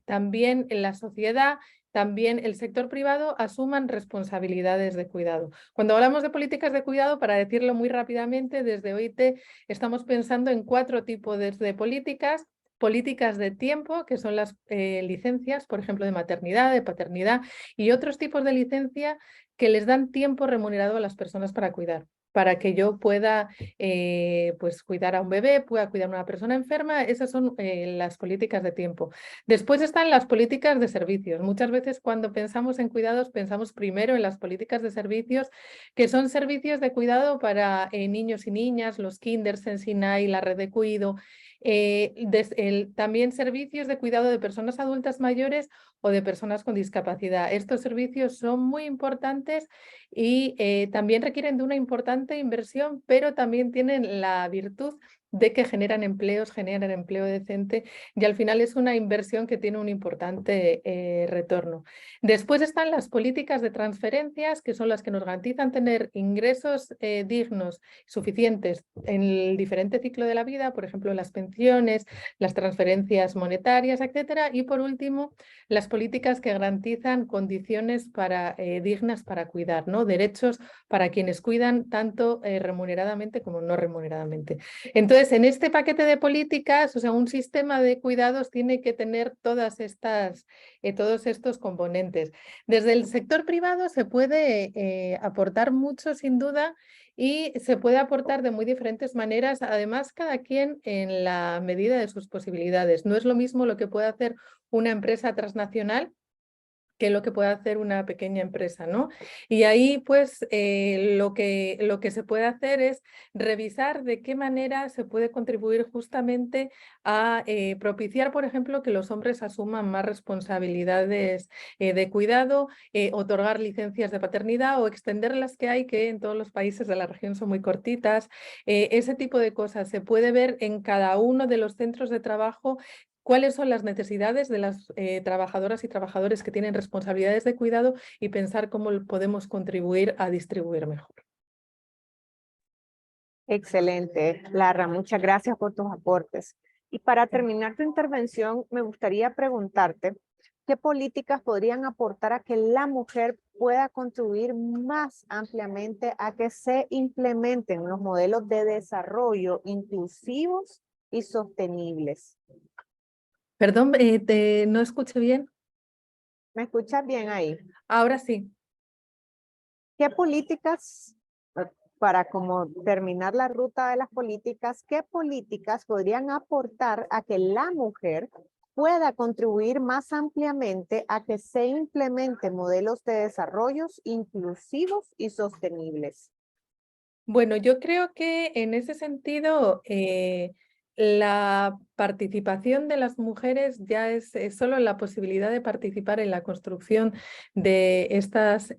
también en la sociedad, también el sector privado asuman responsabilidades de cuidado. Cuando hablamos de políticas de cuidado, para decirlo muy rápidamente, desde OIT estamos pensando en 4 tipos de políticas. Políticas de tiempo, que son las licencias, por ejemplo, de maternidad, de paternidad, y otros tipos de licencia que les dan tiempo remunerado a las personas para cuidar, para que yo pueda pues cuidar a un bebé, pueda cuidar a una persona enferma. Esas son las políticas de tiempo. Después están las políticas de servicios. Muchas veces cuando pensamos en cuidados pensamos primero en las políticas de servicios, que son servicios de cuidado para niños y niñas, los kinders en Sinai, la red de cuido, también servicios de cuidado de personas adultas mayores o de personas con discapacidad. Estos servicios son muy importantes y también requieren de una importante inversión, pero también tienen la virtud de que generan empleos, generan empleo decente y al final es una inversión que tiene un importante retorno. Después están las políticas de transferencias, que son las que nos garantizan tener ingresos dignos, suficientes en el diferente ciclo de la vida, por ejemplo, las pensiones, las transferencias monetarias, etcétera. Y por último, las políticas que garantizan condiciones dignas para cuidar, ¿no? Derechos para quienes cuidan tanto remuneradamente como no remuneradamente. Entonces, en este paquete de políticas, o sea, un sistema de cuidados tiene que tener todos estos componentes. Desde el sector privado se puede aportar mucho, sin duda, y se puede aportar de muy diferentes maneras, además cada quien en la medida de sus posibilidades. No es lo mismo lo que puede hacer una empresa transnacional que lo que puede hacer una pequeña empresa, ¿no? Y ahí, pues, lo que se puede hacer es revisar de qué manera se puede contribuir justamente a propiciar, por ejemplo, que los hombres asuman más responsabilidades de cuidado, otorgar licencias de paternidad o extender las que hay, que en todos los países de la región son muy cortitas. Ese tipo de cosas se puede ver en cada uno de los centros de trabajo. ¿Cuáles son las necesidades de las trabajadoras y trabajadores que tienen responsabilidades de cuidado y pensar cómo podemos contribuir a distribuir mejor? Excelente, Lara, muchas gracias por tus aportes. Y para terminar tu intervención, me gustaría preguntarte, ¿qué políticas podrían aportar a que la mujer pueda contribuir más ampliamente a que se implementen los modelos de desarrollo inclusivos y sostenibles? Perdón, no escuché bien. ¿Me escuchas bien ahí? Ahora sí. ¿Qué políticas, para como terminar la ruta de las políticas, qué políticas podrían aportar a que la mujer pueda contribuir más ampliamente a que se implementen modelos de desarrollos inclusivos y sostenibles? Bueno, yo creo que en ese sentido la participación de las mujeres ya es solo la posibilidad de participar en la construcción de estas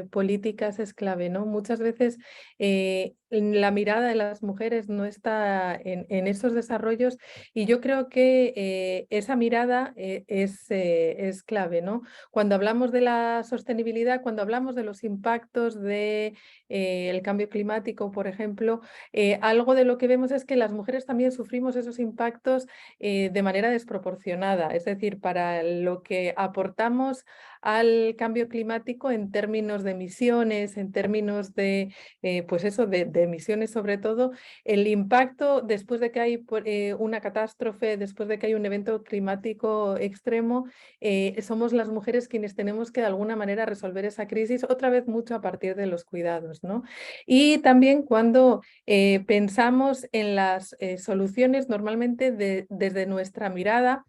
políticas es clave, ¿no? Muchas veces la mirada de las mujeres no está en esos desarrollos y yo creo que esa mirada es clave, ¿no? Cuando hablamos de la sostenibilidad, cuando hablamos de los impactos de el cambio climático, por ejemplo, algo de lo que vemos es que las mujeres también sufrimos esos impactos de manera desproporcionada, es decir, para lo que aportamos al cambio climático en términos de emisiones, en términos de, pues eso, de emisiones sobre todo, el impacto después de que hay una catástrofe, después de que hay un evento climático extremo, somos las mujeres quienes tenemos que de alguna manera resolver esa crisis, otra vez mucho a partir de los cuidados, ¿no? Y también cuando pensamos en las soluciones, normalmente desde nuestra mirada,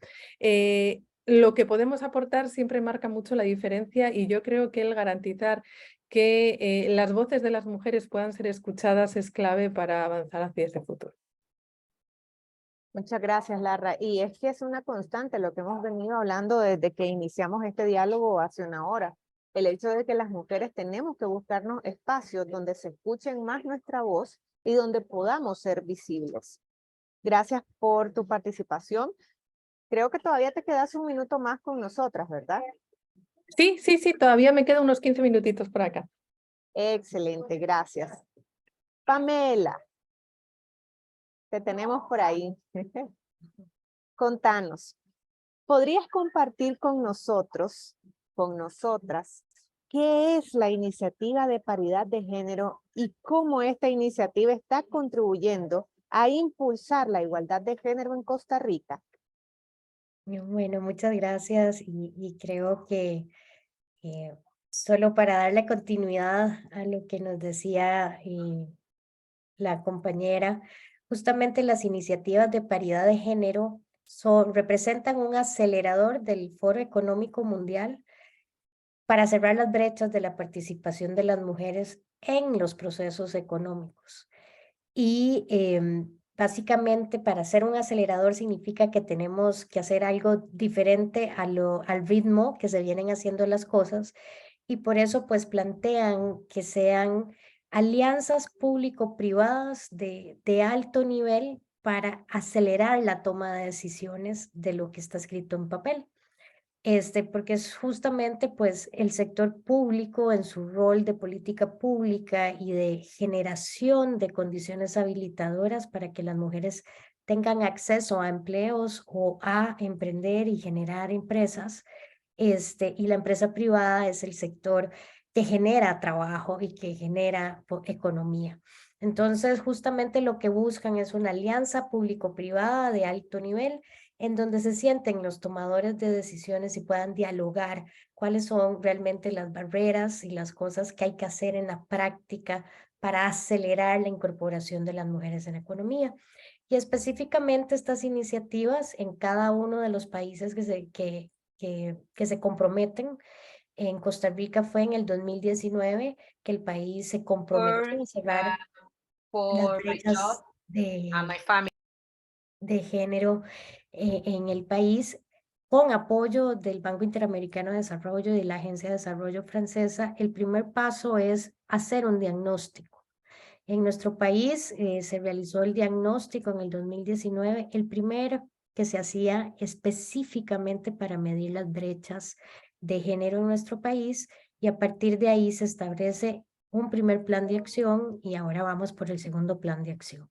lo que podemos aportar siempre marca mucho la diferencia y yo creo que el garantizar que las voces de las mujeres puedan ser escuchadas es clave para avanzar hacia ese futuro. Muchas gracias, Larra. Y es que es una constante lo que hemos venido hablando desde que iniciamos este diálogo hace una hora. El hecho de que las mujeres tenemos que buscarnos espacios donde se escuchen más nuestra voz y donde podamos ser visibles. Gracias por tu participación. Creo que todavía te quedas un minuto más con nosotras, ¿verdad? Sí, todavía me quedan unos 15 minutitos por acá. Excelente, gracias. Pamela, te tenemos por ahí. Contanos, ¿podrías compartir con nosotros, con nosotras, qué es la iniciativa de paridad de género y cómo esta iniciativa está contribuyendo a impulsar la igualdad de género en Costa Rica? Bueno, muchas gracias y creo que solo para darle continuidad a lo que nos decía la compañera, justamente las iniciativas de paridad de género representan un acelerador del Foro Económico Mundial para cerrar las brechas de la participación de las mujeres en los procesos económicos. Y básicamente para ser un acelerador significa que tenemos que hacer algo diferente al ritmo que se vienen haciendo las cosas y por eso pues plantean que sean alianzas público-privadas de alto nivel para acelerar la toma de decisiones de lo que está escrito en papel. Porque es justamente pues el sector público en su rol de política pública y de generación de condiciones habilitadoras para que las mujeres tengan acceso a empleos o a emprender y generar empresas. Y la empresa privada es el sector que genera trabajo y que genera economía. Entonces, justamente lo que buscan es una alianza público-privada de alto nivel en donde se sienten los tomadores de decisiones y puedan dialogar cuáles son realmente las barreras y las cosas que hay que hacer en la práctica para acelerar la incorporación de las mujeres en la economía. Y específicamente estas iniciativas en cada uno de los países que se comprometen. En Costa Rica fue en el 2019 que el país se comprometió a cerrar las brechas de género en el país con apoyo del Banco Interamericano de Desarrollo y de la Agencia de Desarrollo Francesa. El primer paso es hacer un diagnóstico. En nuestro país se realizó el diagnóstico en el 2019, el primero que se hacía específicamente para medir las brechas de género en nuestro país y a partir de ahí se establece un primer plan de acción y ahora vamos por el segundo plan de acción.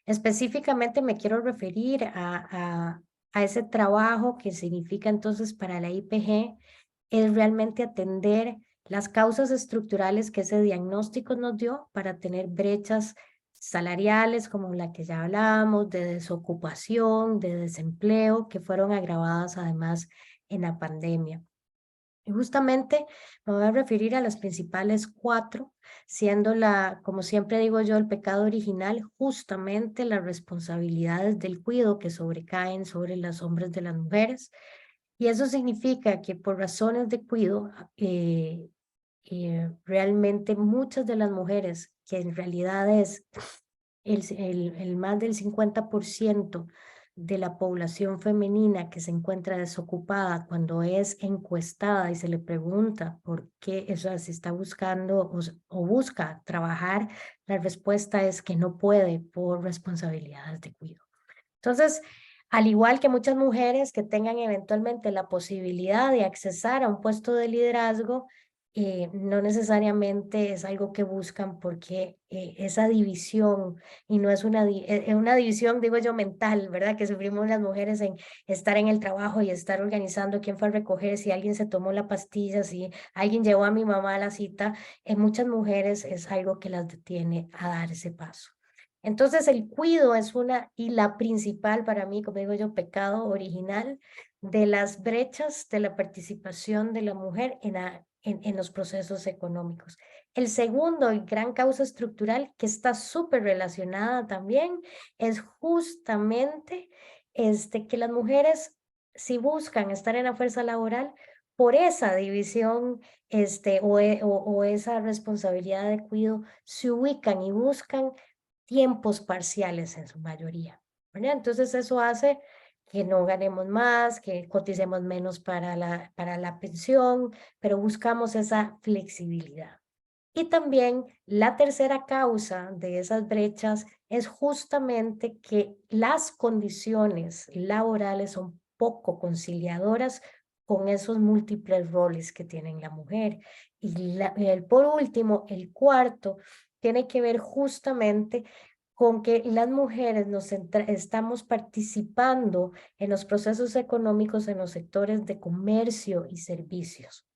Específicamente me quiero referir a ese trabajo que significa entonces para la IPG es realmente atender las causas estructurales que ese diagnóstico nos dio para tener brechas salariales como la que ya hablábamos, de desocupación, de desempleo, que fueron agravadas además en la pandemia. Y justamente me voy a referir a las principales 4, siendo como siempre digo yo, el pecado original, justamente las responsabilidades del cuidado que sobrecaen sobre los hombros de las mujeres. Y eso significa que por razones de cuidado, realmente muchas de las mujeres, que en realidad es el más del 50% de la población femenina que se encuentra desocupada, cuando es encuestada y se le pregunta por qué, o sea, si está buscando o busca trabajar, la respuesta es que no puede por responsabilidades de cuidado. Entonces, al igual que muchas mujeres que tengan eventualmente la posibilidad de accesar a un puesto de liderazgo, no necesariamente es algo que buscan, porque esa división, y no es una división, digo yo, mental, ¿verdad? Que sufrimos las mujeres en estar en el trabajo y estar organizando quién fue a recoger, si alguien se tomó la pastilla, si alguien llevó a mi mamá a la cita. En muchas mujeres es algo que las detiene a dar ese paso. Entonces el cuido es y la principal para mí, como digo yo, pecado original de las brechas de la participación de la mujer en los procesos económicos. El segundo y gran causa estructural, que está súper relacionada también, es justamente que las mujeres, si buscan estar en la fuerza laboral, por esa división o esa responsabilidad de cuidado, se ubican y buscan tiempos parciales en su mayoría, ¿verdad? Entonces eso hace que no ganemos más, que coticemos menos para la pensión, pero buscamos esa flexibilidad. Y también la tercera causa de esas brechas es justamente que las condiciones laborales son poco conciliadoras con esos múltiples roles que tiene la mujer. Y por último, el cuarto, tiene que ver justamente con que las mujeres estamos participando en los procesos económicos en los sectores de comercio y servicios.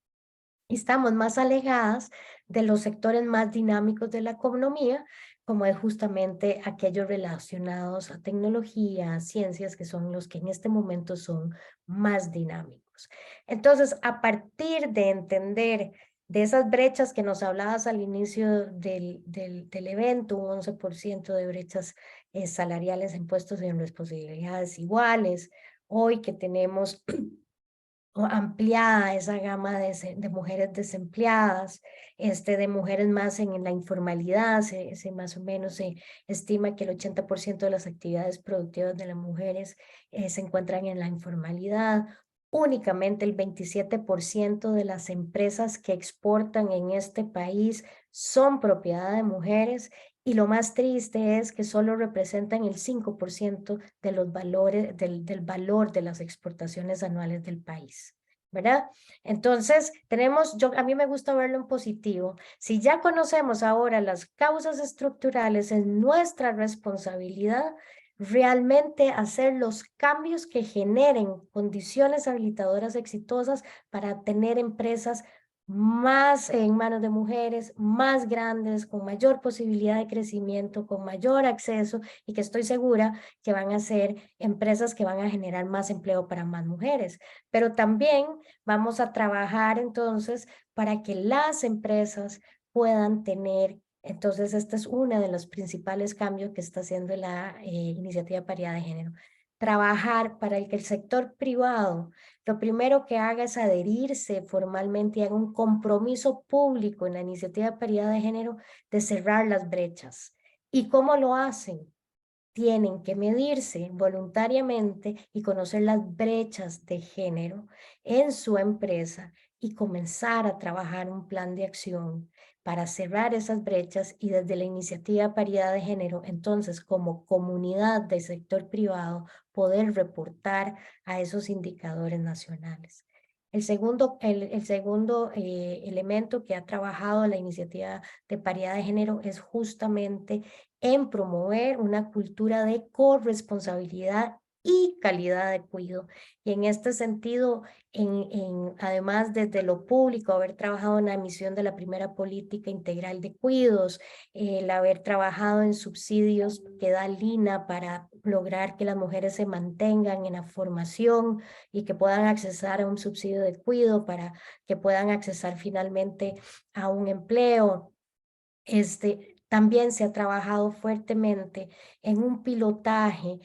Y estamos más alejadas de los sectores más dinámicos de la economía, como es justamente aquellos relacionados a tecnología, a ciencias, que son los que en este momento son más dinámicos. Entonces, a partir de entender de esas brechas que nos hablabas al inicio del evento, un 11% de brechas salariales en puestos y en responsabilidades iguales, hoy que tenemos ampliada esa gama de mujeres desempleadas, de mujeres más en la informalidad, se más o menos se estima que el 80% de las actividades productivas de las mujeres se encuentran en la informalidad. Únicamente el 27% de las empresas que exportan en este país son propiedad de mujeres, y lo más triste es que solo representan el 5% de los valores, del valor de las exportaciones anuales del país, ¿verdad? Entonces, a mí me gusta verlo en positivo. Si ya conocemos ahora las causas estructurales, es nuestra responsabilidad realmente hacer los cambios que generen condiciones habilitadoras exitosas para tener empresas más en manos de mujeres, más grandes, con mayor posibilidad de crecimiento, con mayor acceso, y que estoy segura que van a ser empresas que van a generar más empleo para más mujeres. Pero también vamos a trabajar entonces para que las empresas puedan tener. Entonces, este es uno de los principales cambios que está haciendo la Iniciativa de Paridad de Género. Trabajar para que el sector privado lo primero que haga es adherirse formalmente y haga un compromiso público en la Iniciativa de Paridad de Género de cerrar las brechas. ¿Y cómo lo hacen? Tienen que medirse voluntariamente y conocer las brechas de género en su empresa y comenzar a trabajar un plan de acción para cerrar esas brechas, y desde la Iniciativa Paridad de Género, entonces, como comunidad del sector privado, poder reportar a esos indicadores nacionales. El segundo elemento que ha trabajado la Iniciativa de Paridad de Género es justamente en promover una cultura de corresponsabilidad y calidad de cuidado. Y en este sentido, además desde lo público, haber trabajado en la emisión de la primera política integral de cuidados, el haber trabajado en subsidios que da Lina para lograr que las mujeres se mantengan en la formación y que puedan accesar a un subsidio de cuidado para que puedan accesar finalmente a un empleo. También se ha trabajado fuertemente en un pilotaje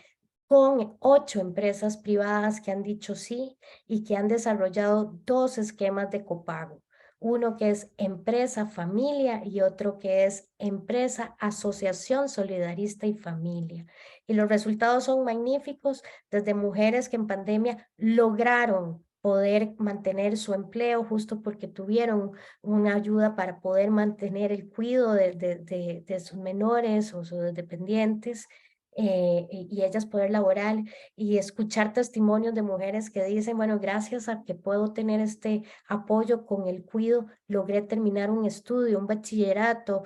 con 8 empresas privadas que han dicho sí y que han desarrollado 2 esquemas de copago. Uno que es empresa familia y otro que es empresa asociación solidarista y familia. Y los resultados son magníficos, desde mujeres que en pandemia lograron poder mantener su empleo justo porque tuvieron una ayuda para poder mantener el cuidado de sus menores o sus dependientes, y ellas poder laborar y escuchar testimonios de mujeres que dicen, bueno, gracias a que puedo tener este apoyo con el cuidado, logré terminar un estudio, un bachillerato,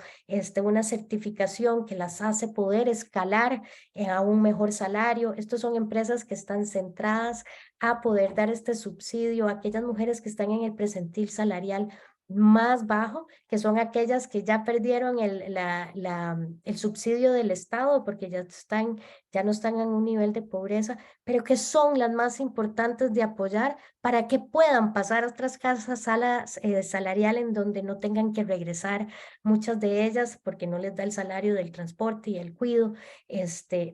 una certificación que las hace poder escalar a un mejor salario. Estos son empresas que están centradas a poder dar este subsidio a aquellas mujeres que están en el percentil salarial más bajo, que son aquellas que ya perdieron el subsidio del Estado porque ya no están en un nivel de pobreza, pero que son las más importantes de apoyar para que puedan pasar a otras casas salarial en donde no tengan que regresar, muchas de ellas porque no les da el salario del transporte y el cuidado,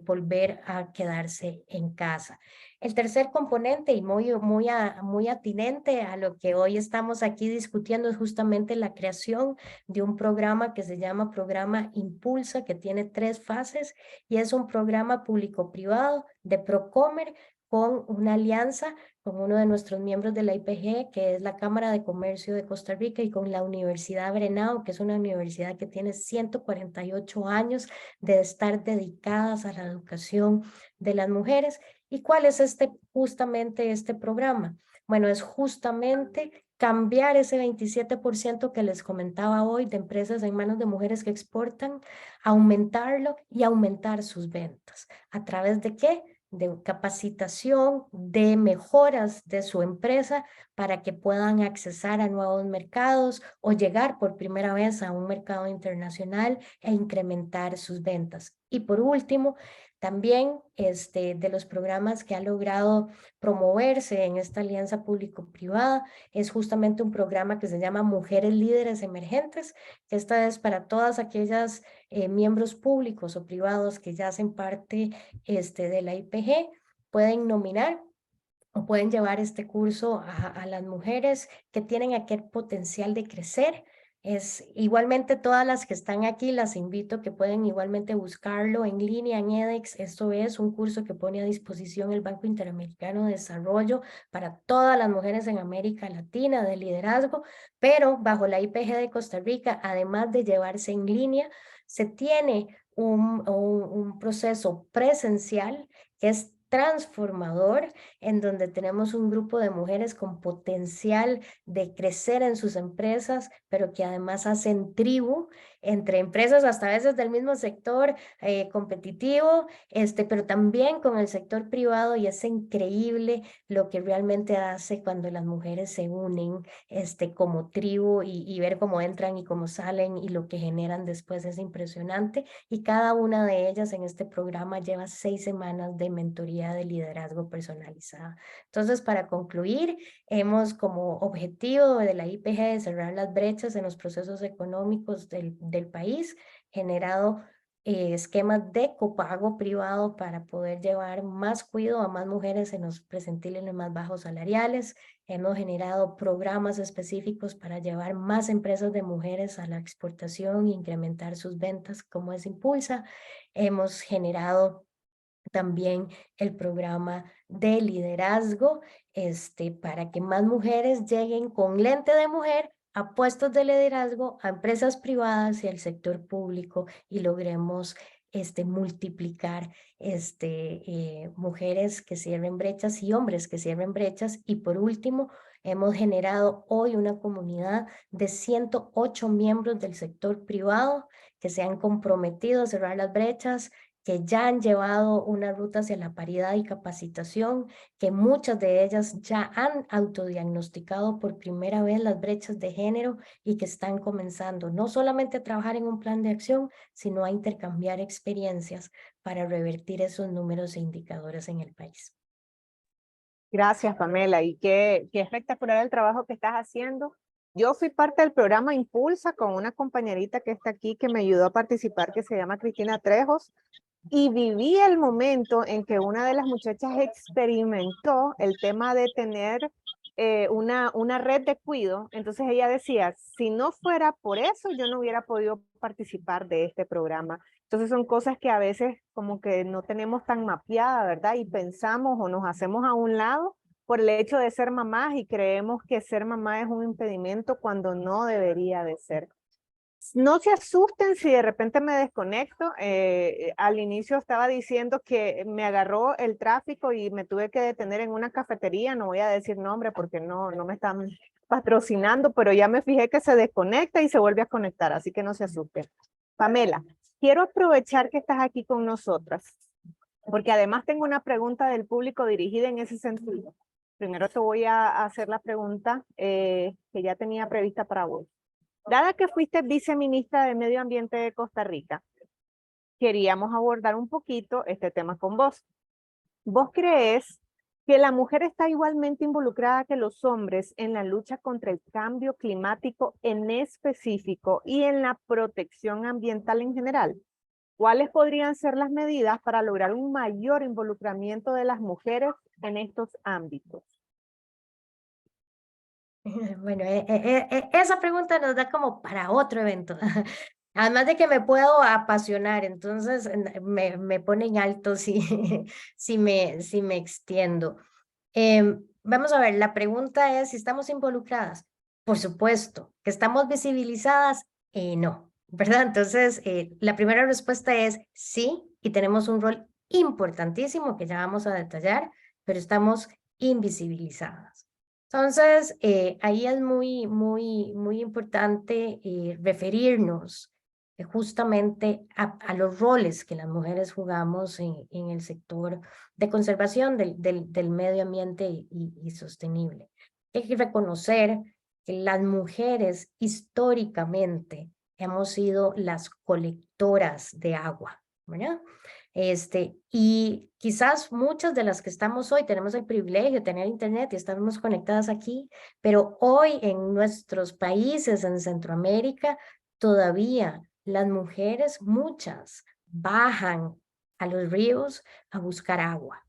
volver a quedarse en casa. El tercer componente y muy atinente a lo que hoy estamos aquí discutiendo es justamente la creación de un programa que se llama Programa Impulsa, que tiene 3 fases y es un programa público-privado de Procomer con una alianza con uno de nuestros miembros de la IPG, que es la Cámara de Comercio de Costa Rica, y con la Universidad Brenao, que es una universidad que tiene 148 años de estar dedicadas a la educación de las mujeres. ¿Y cuál es justamente este programa? Bueno, es justamente cambiar ese 27% que les comentaba hoy de empresas en manos de mujeres que exportan, aumentarlo y aumentar sus ventas. ¿A través de qué? De capacitación, de mejoras de su empresa para que puedan accesar a nuevos mercados o llegar por primera vez a un mercado internacional e incrementar sus ventas. Y por último, también de los programas que ha logrado promoverse en esta alianza público-privada es justamente un programa que se llama Mujeres Líderes Emergentes, que esta es para todas aquellas miembros públicos o privados que ya hacen parte de la IPG, pueden nominar o pueden llevar este curso a las mujeres que tienen aquel potencial de crecer. Igualmente todas las que están aquí, las invito a que pueden igualmente buscarlo en línea en edX. Esto es un curso que pone a disposición el Banco Interamericano de Desarrollo para todas las mujeres en América Latina de liderazgo, pero bajo la IPG de Costa Rica, además de llevarse en línea, se tiene un proceso presencial que es transformador, en donde tenemos un grupo de mujeres con potencial de crecer en sus empresas, pero que además hacen tribu entre empresas, hasta a veces del mismo sector competitivo, pero también con el sector privado, y es increíble lo que realmente hace cuando las mujeres se unen como tribu y ver cómo entran y cómo salen y lo que generan después es impresionante. Y cada una de ellas en este programa lleva 6 semanas de mentoría de liderazgo personalizada. Entonces, para concluir, hemos como objetivo de la IPG de cerrar las brechas en los procesos económicos del país, generado esquemas de copago privado para poder llevar más cuidado a más mujeres en los percentiles más bajos salariales. Hemos generado programas específicos para llevar más empresas de mujeres a la exportación e incrementar sus ventas, como es Impulsa. Hemos generado también el programa de liderazgo, para que más mujeres lleguen con lente de mujer a puestos de liderazgo, a empresas privadas y al sector público, y logremos multiplicar mujeres que cierren brechas y hombres que cierren brechas. Y por último, hemos generado hoy una comunidad de 108 miembros del sector privado que se han comprometido a cerrar las brechas, que ya han llevado una ruta hacia la paridad y capacitación, que muchas de ellas ya han autodiagnosticado por primera vez las brechas de género y que están comenzando no solamente a trabajar en un plan de acción, sino a intercambiar experiencias para revertir esos números e indicadores en el país. Gracias, Pamela, y qué espectacular el trabajo que estás haciendo. Yo fui parte del programa Impulsa con una compañerita que está aquí que me ayudó a participar, que se llama Cristina Trejos, y viví el momento en que una de las muchachas experimentó el tema de tener una red de cuido. Entonces ella decía, si no fuera por eso, yo no hubiera podido participar de este programa. Entonces son cosas que a veces como que no tenemos tan mapeada, ¿verdad? Y pensamos o nos hacemos a un lado por el hecho de ser mamás y creemos que ser mamá es un impedimento cuando no debería de ser. No se asusten si de repente me desconecto. Al inicio estaba diciendo que me agarró el tráfico y me tuve que detener en una cafetería. No voy a decir nombre porque no me están patrocinando, pero ya me fijé que se desconecta y se vuelve a conectar, así que no se asusten. Pamela, quiero aprovechar que estás aquí con nosotras, porque además tengo una pregunta del público dirigida en ese sentido. Primero te voy a hacer la pregunta que ya tenía prevista para vos. Dada que fuiste viceministra de Medio Ambiente de Costa Rica, queríamos abordar un poquito este tema con vos. ¿Vos crees que la mujer está igualmente involucrada que los hombres en la lucha contra el cambio climático en específico y en la protección ambiental en general? ¿Cuáles podrían ser las medidas para lograr un mayor involucramiento de las mujeres en estos ámbitos? Bueno, esa pregunta nos da como para otro evento. Además de que me puedo apasionar, entonces me ponen alto si, si me extiendo. Vamos a ver, la pregunta es si estamos involucradas. Por supuesto. ¿Que estamos visibilizadas? No, ¿verdad? Entonces, la primera respuesta es sí, y tenemos un rol importantísimo que ya vamos a detallar, pero estamos invisibilizadas. Entonces, ahí es muy importante referirnos justamente a los roles que las mujeres jugamos en el sector de conservación del medio ambiente y sostenible. Hay que reconocer que las mujeres históricamente hemos sido las colectoras de agua, ¿verdad? Y quizás muchas de las que estamos hoy tenemos el privilegio de tener internet y estamos conectadas aquí, pero hoy en nuestros países en Centroamérica todavía las mujeres, muchas, bajan a los ríos a buscar agua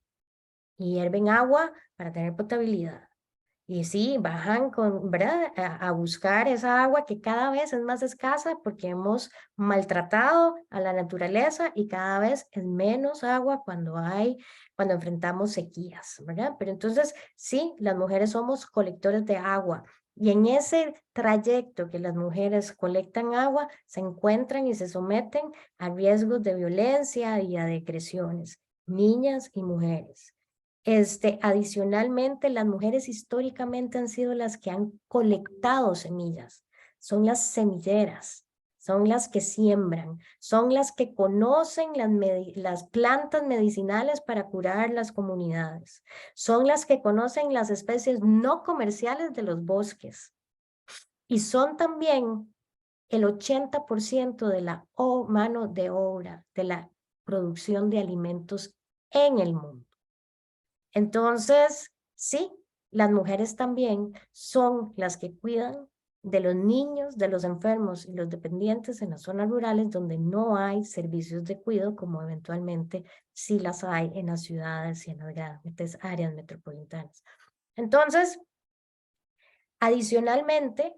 y hierven agua para tener potabilidad. Y sí, bajan ¿verdad? A buscar esa agua que cada vez es más escasa porque hemos maltratado a la naturaleza y cada vez es menos agua cuando enfrentamos sequías, ¿verdad? Pero entonces, sí, las mujeres somos colectores de agua. Y en ese trayecto que las mujeres colectan agua, se encuentran y se someten a riesgos de violencia y a agresiones, niñas y mujeres. Adicionalmente, las mujeres históricamente han sido las que han colectado semillas, son las semilleras, son las que siembran, son las que conocen las plantas medicinales para curar las comunidades, son las que conocen las especies no comerciales de los bosques y son también el 80% de la mano de obra de la producción de alimentos en el mundo. Entonces, sí, las mujeres también son las que cuidan de los niños, de los enfermos y los dependientes en las zonas rurales donde no hay servicios de cuidado, como eventualmente sí las hay en las ciudades y en las grandes áreas metropolitanas. Entonces, adicionalmente,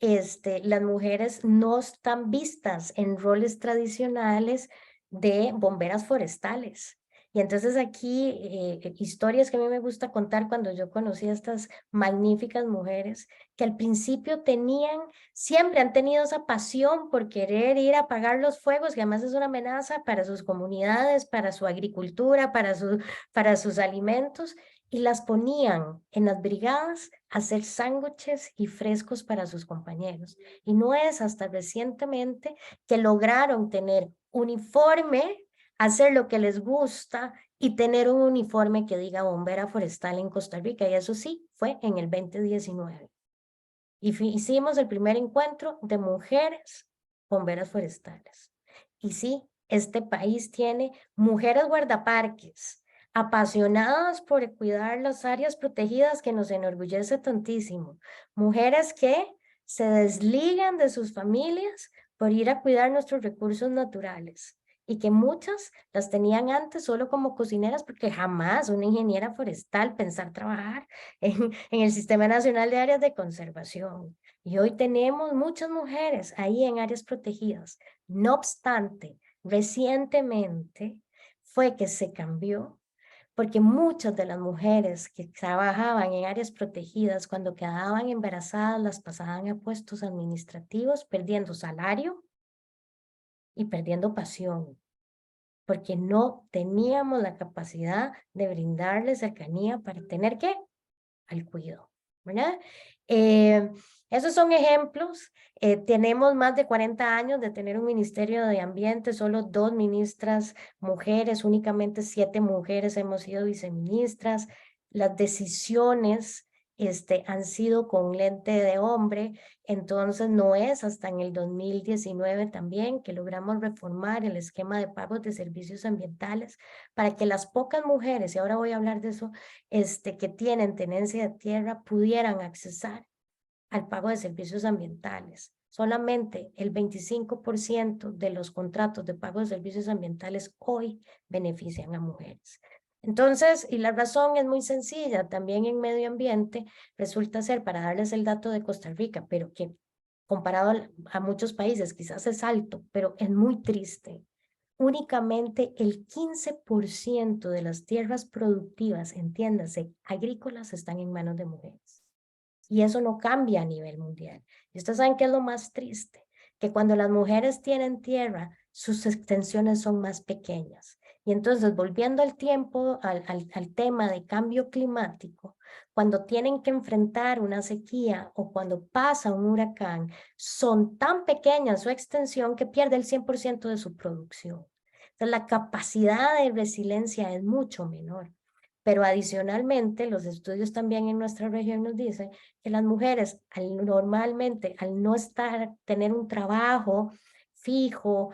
las mujeres no están vistas en roles tradicionales de bomberas forestales. Y entonces aquí, historias que a mí me gusta contar cuando yo conocí a estas magníficas mujeres que al principio siempre han tenido esa pasión por querer ir a apagar los fuegos, que además es una amenaza para sus comunidades, para su agricultura, para sus alimentos, y las ponían en las brigadas a hacer sándwiches y frescos para sus compañeros. Y no es hasta recientemente que lograron tener uniforme hacer lo que les gusta y tener un uniforme que diga bombera forestal en Costa Rica. Y eso sí, fue en el 2019. Y hicimos el primer encuentro de mujeres bomberas forestales. Y sí, este país tiene mujeres guardaparques, apasionadas por cuidar las áreas protegidas, que nos enorgullece tantísimo. Mujeres que se desligan de sus familias por ir a cuidar nuestros recursos naturales. Y que muchas las tenían antes solo como cocineras, porque jamás una ingeniera forestal pensar trabajar en el Sistema Nacional de Áreas de Conservación. Y hoy tenemos muchas mujeres ahí en áreas protegidas. No obstante, recientemente fue que se cambió, porque muchas de las mujeres que trabajaban en áreas protegidas, cuando quedaban embarazadas, las pasaban a puestos administrativos, perdiendo salario y perdiendo pasión, porque no teníamos la capacidad de brindarles cercanía para tener ¿qué? Al cuidado, ¿verdad? Esos son ejemplos. Tenemos más de 40 años de tener un Ministerio de Ambiente, solo 2 ministras mujeres, únicamente 7 mujeres hemos sido viceministras. Las decisiones han sido con lente de hombre, entonces no es hasta en el 2019 también que logramos reformar el esquema de pagos de servicios ambientales para que las pocas mujeres, y ahora voy a hablar de eso, que tienen tenencia de tierra pudieran accesar al pago de servicios ambientales. Solamente el 25% de los contratos de pago de servicios ambientales hoy benefician a mujeres. Entonces, y la razón es muy sencilla, también en medio ambiente resulta ser, para darles el dato de Costa Rica, pero que comparado a muchos países quizás es alto, pero es muy triste. Únicamente el 15% de las tierras productivas, entiéndase, agrícolas, están en manos de mujeres. Y eso no cambia a nivel mundial. Y ustedes saben qué es lo más triste, que cuando las mujeres tienen tierra, sus extensiones son más pequeñas. Y entonces, volviendo al tema de cambio climático, cuando tienen que enfrentar una sequía o cuando pasa un huracán, son tan pequeñas su extensión que pierde el 100% de su producción. Entonces, la capacidad de resiliencia es mucho menor. Pero adicionalmente, los estudios también en nuestra región nos dicen que las mujeres normalmente, al no tener un trabajo fijo,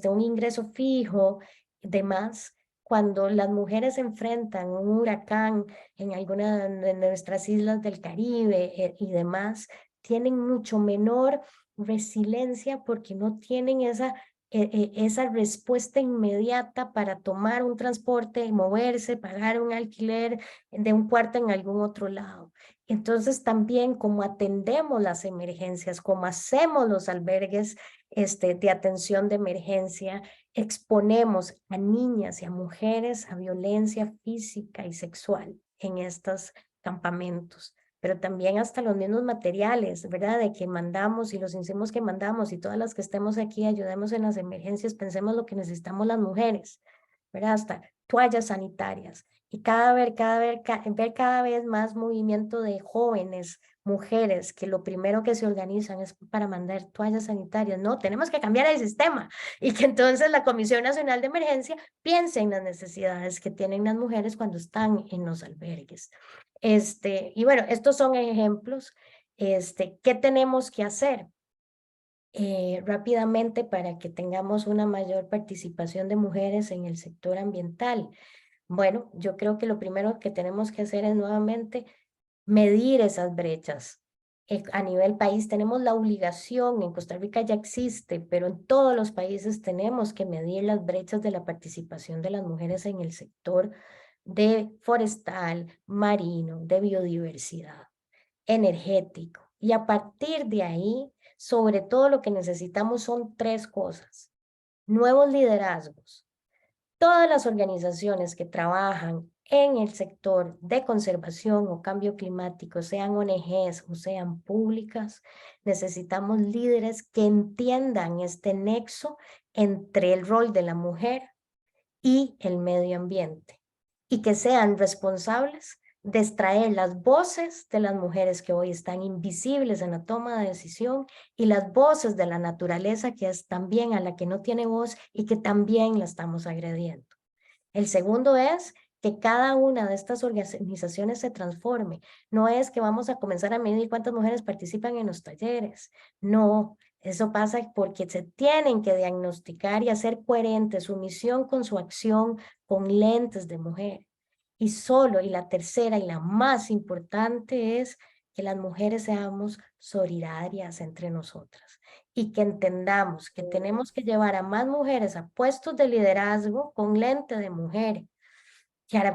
un ingreso fijo, demás, cuando las mujeres enfrentan un huracán en alguna de nuestras islas del Caribe y demás, tienen mucho menor resiliencia porque no tienen esa respuesta inmediata para tomar un transporte, moverse, pagar un alquiler de un cuarto en algún otro lado. Entonces también como atendemos las emergencias, como hacemos los albergues de atención de emergencia, exponemos a niñas y a mujeres a violencia física y sexual en estos campamentos. Pero también hasta los mismos materiales, ¿verdad? De que mandamos y los insumos que mandamos y todas las que estemos aquí ayudemos en las emergencias, pensemos lo que necesitamos las mujeres, ¿verdad? Hasta toallas sanitarias. Y ver cada vez más movimiento de jóvenes, mujeres, que lo primero que se organizan es para mandar toallas sanitarias. No, tenemos que cambiar el sistema y que entonces la Comisión Nacional de Emergencia piense en las necesidades que tienen las mujeres cuando están en los albergues. Y bueno, estos son ejemplos. ¿Qué tenemos que hacer? Rápidamente para que tengamos una mayor participación de mujeres en el sector ambiental. Bueno, yo creo que lo primero que tenemos que hacer es nuevamente medir esas brechas. A nivel país tenemos la obligación, en Costa Rica ya existe, pero en todos los países tenemos que medir las brechas de la participación de las mujeres en el sector de forestal, marino, de biodiversidad, energético. Y a partir de ahí, sobre todo lo que necesitamos son 3 cosas. Nuevos liderazgos. Todas las organizaciones que trabajan en el sector de conservación o cambio climático, sean ONGs o sean públicas, necesitamos líderes que entiendan este nexo entre el rol de la mujer y el medio ambiente y que sean responsables de extraer las voces de las mujeres que hoy están invisibles en la toma de decisión y las voces de la naturaleza que es también a la que no tiene voz y que también la estamos agrediendo. El segundo es que cada una de estas organizaciones se transforme. No es que vamos a comenzar a medir cuántas mujeres participan en los talleres. No, eso pasa porque se tienen que diagnosticar y hacer coherente su misión con su acción con lentes de mujer. Y la tercera y la más importante es que las mujeres seamos solidarias entre nosotras y que entendamos que tenemos que llevar a más mujeres a puestos de liderazgo con lente de mujer,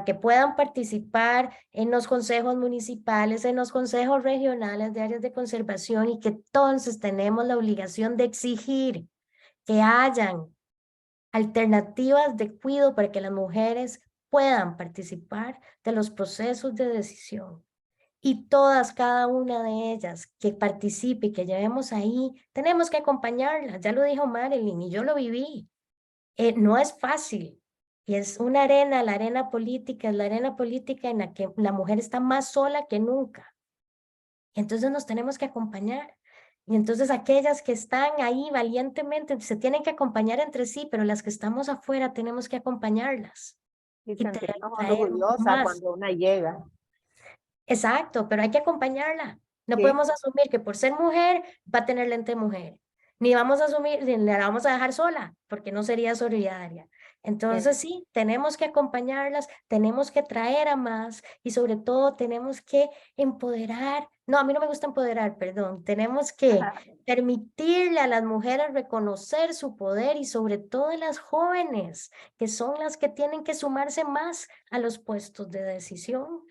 que puedan participar en los consejos municipales, en los consejos regionales de áreas de conservación y que entonces tenemos la obligación de exigir que hayan alternativas de cuidado para que las mujeres puedan participar de los procesos de decisión. Y cada una de ellas que participe y que llevemos ahí, tenemos que acompañarlas. Ya lo dijo Marilyn y yo lo viví. No es fácil. Y es una arena, la arena política, es la arena política en la que la mujer está más sola que nunca. Y entonces nos tenemos que acompañar. Y entonces aquellas que están ahí valientemente se tienen que acompañar entre sí, pero las que estamos afuera tenemos que acompañarlas. Y Y sentirnos traer orgullosas más. cuando una llega. Exacto, pero hay que acompañarla. No Sí. podemos asumir que por ser mujer va a tener lente de mujer. Ni vamos a asumir, ni la vamos a dejar sola, porque no sería solidaria. Entonces sí, tenemos que acompañarlas, tenemos que traer a más y sobre todo tenemos que empoderar. No, a mí no me gusta empoderar, perdón. Tenemos que permitirle a las mujeres reconocer su poder y sobre todo a las jóvenes, que son las que tienen que sumarse más a los puestos de decisión.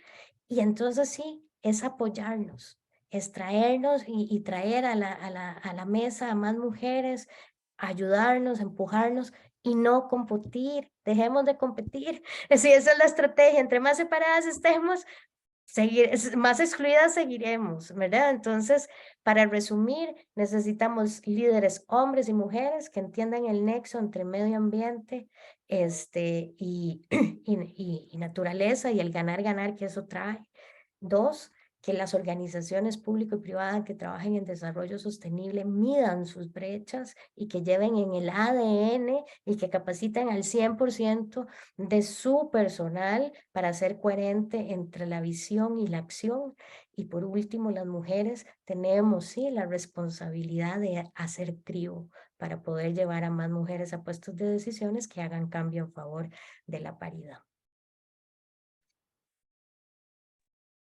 Y entonces sí, es apoyarnos, es traernos y traer a la mesa a más mujeres, ayudarnos, empujarnos y no competir. Dejemos de competir. Sí, esa es la estrategia. Entre más separadas estemos, más excluidas seguiremos, ¿verdad? Entonces, para resumir, necesitamos líderes hombres y mujeres que entiendan el nexo entre medio ambiente y naturaleza y el ganar que eso trae. Dos, que las organizaciones público y privadas que trabajen en desarrollo sostenible midan sus brechas y que lleven en el ADN y que capaciten al 100% de su personal para ser coherente entre la visión y la acción. Y por último, las mujeres tenemos, sí, la responsabilidad de hacer trío para poder llevar a más mujeres a puestos de decisiones que hagan cambio en favor de la paridad.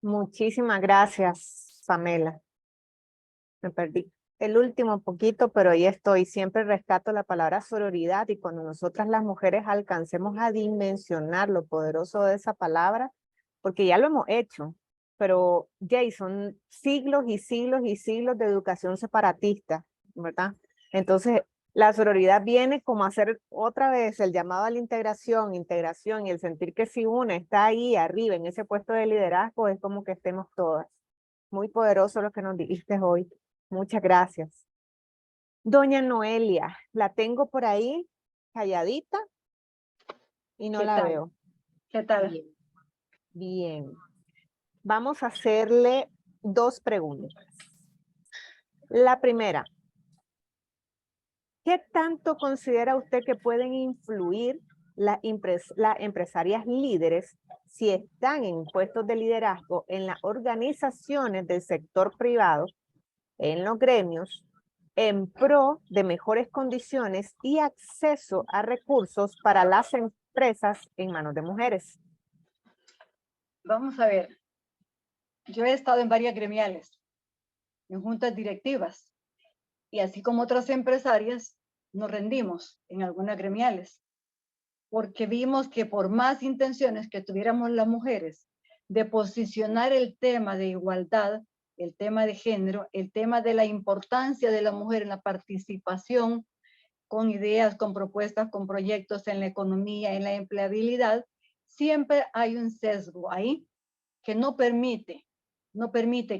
Muchísimas gracias, Pamela. Me perdí el último poquito, pero ahí estoy. Siempre rescato la palabra sororidad y cuando nosotras las mujeres alcancemos a dimensionar lo poderoso de esa palabra, porque ya lo hemos hecho, pero Jason, siglos y siglos y siglos de educación separatista, ¿verdad? Entonces, la sororidad viene como a hacer otra vez el llamado a la integración y el sentir que si una está ahí arriba en ese puesto de liderazgo es como que estemos todas. Muy poderoso lo que nos dijiste hoy. Muchas gracias. Doña Noelia, la tengo por ahí calladita y no la veo. ¿Qué tal? Bien. Bien. Vamos a hacerle dos preguntas. La primera, ¿qué tanto considera usted que pueden influir las empresarias líderes si están en puestos de liderazgo en las organizaciones del sector privado, en los gremios, en pro de mejores condiciones y acceso a recursos para las empresas en manos de mujeres? Vamos a ver. Yo he estado en varias gremiales, en juntas directivas, y así como otras empresarias, nos rendimos en algunas gremiales, porque vimos que por más intenciones que tuviéramos las mujeres de posicionar el tema de igualdad, el tema de género, el tema de la importancia de la mujer en la participación, con ideas, con propuestas, con proyectos en la economía, en la empleabilidad, siempre hay un sesgo ahí que no permite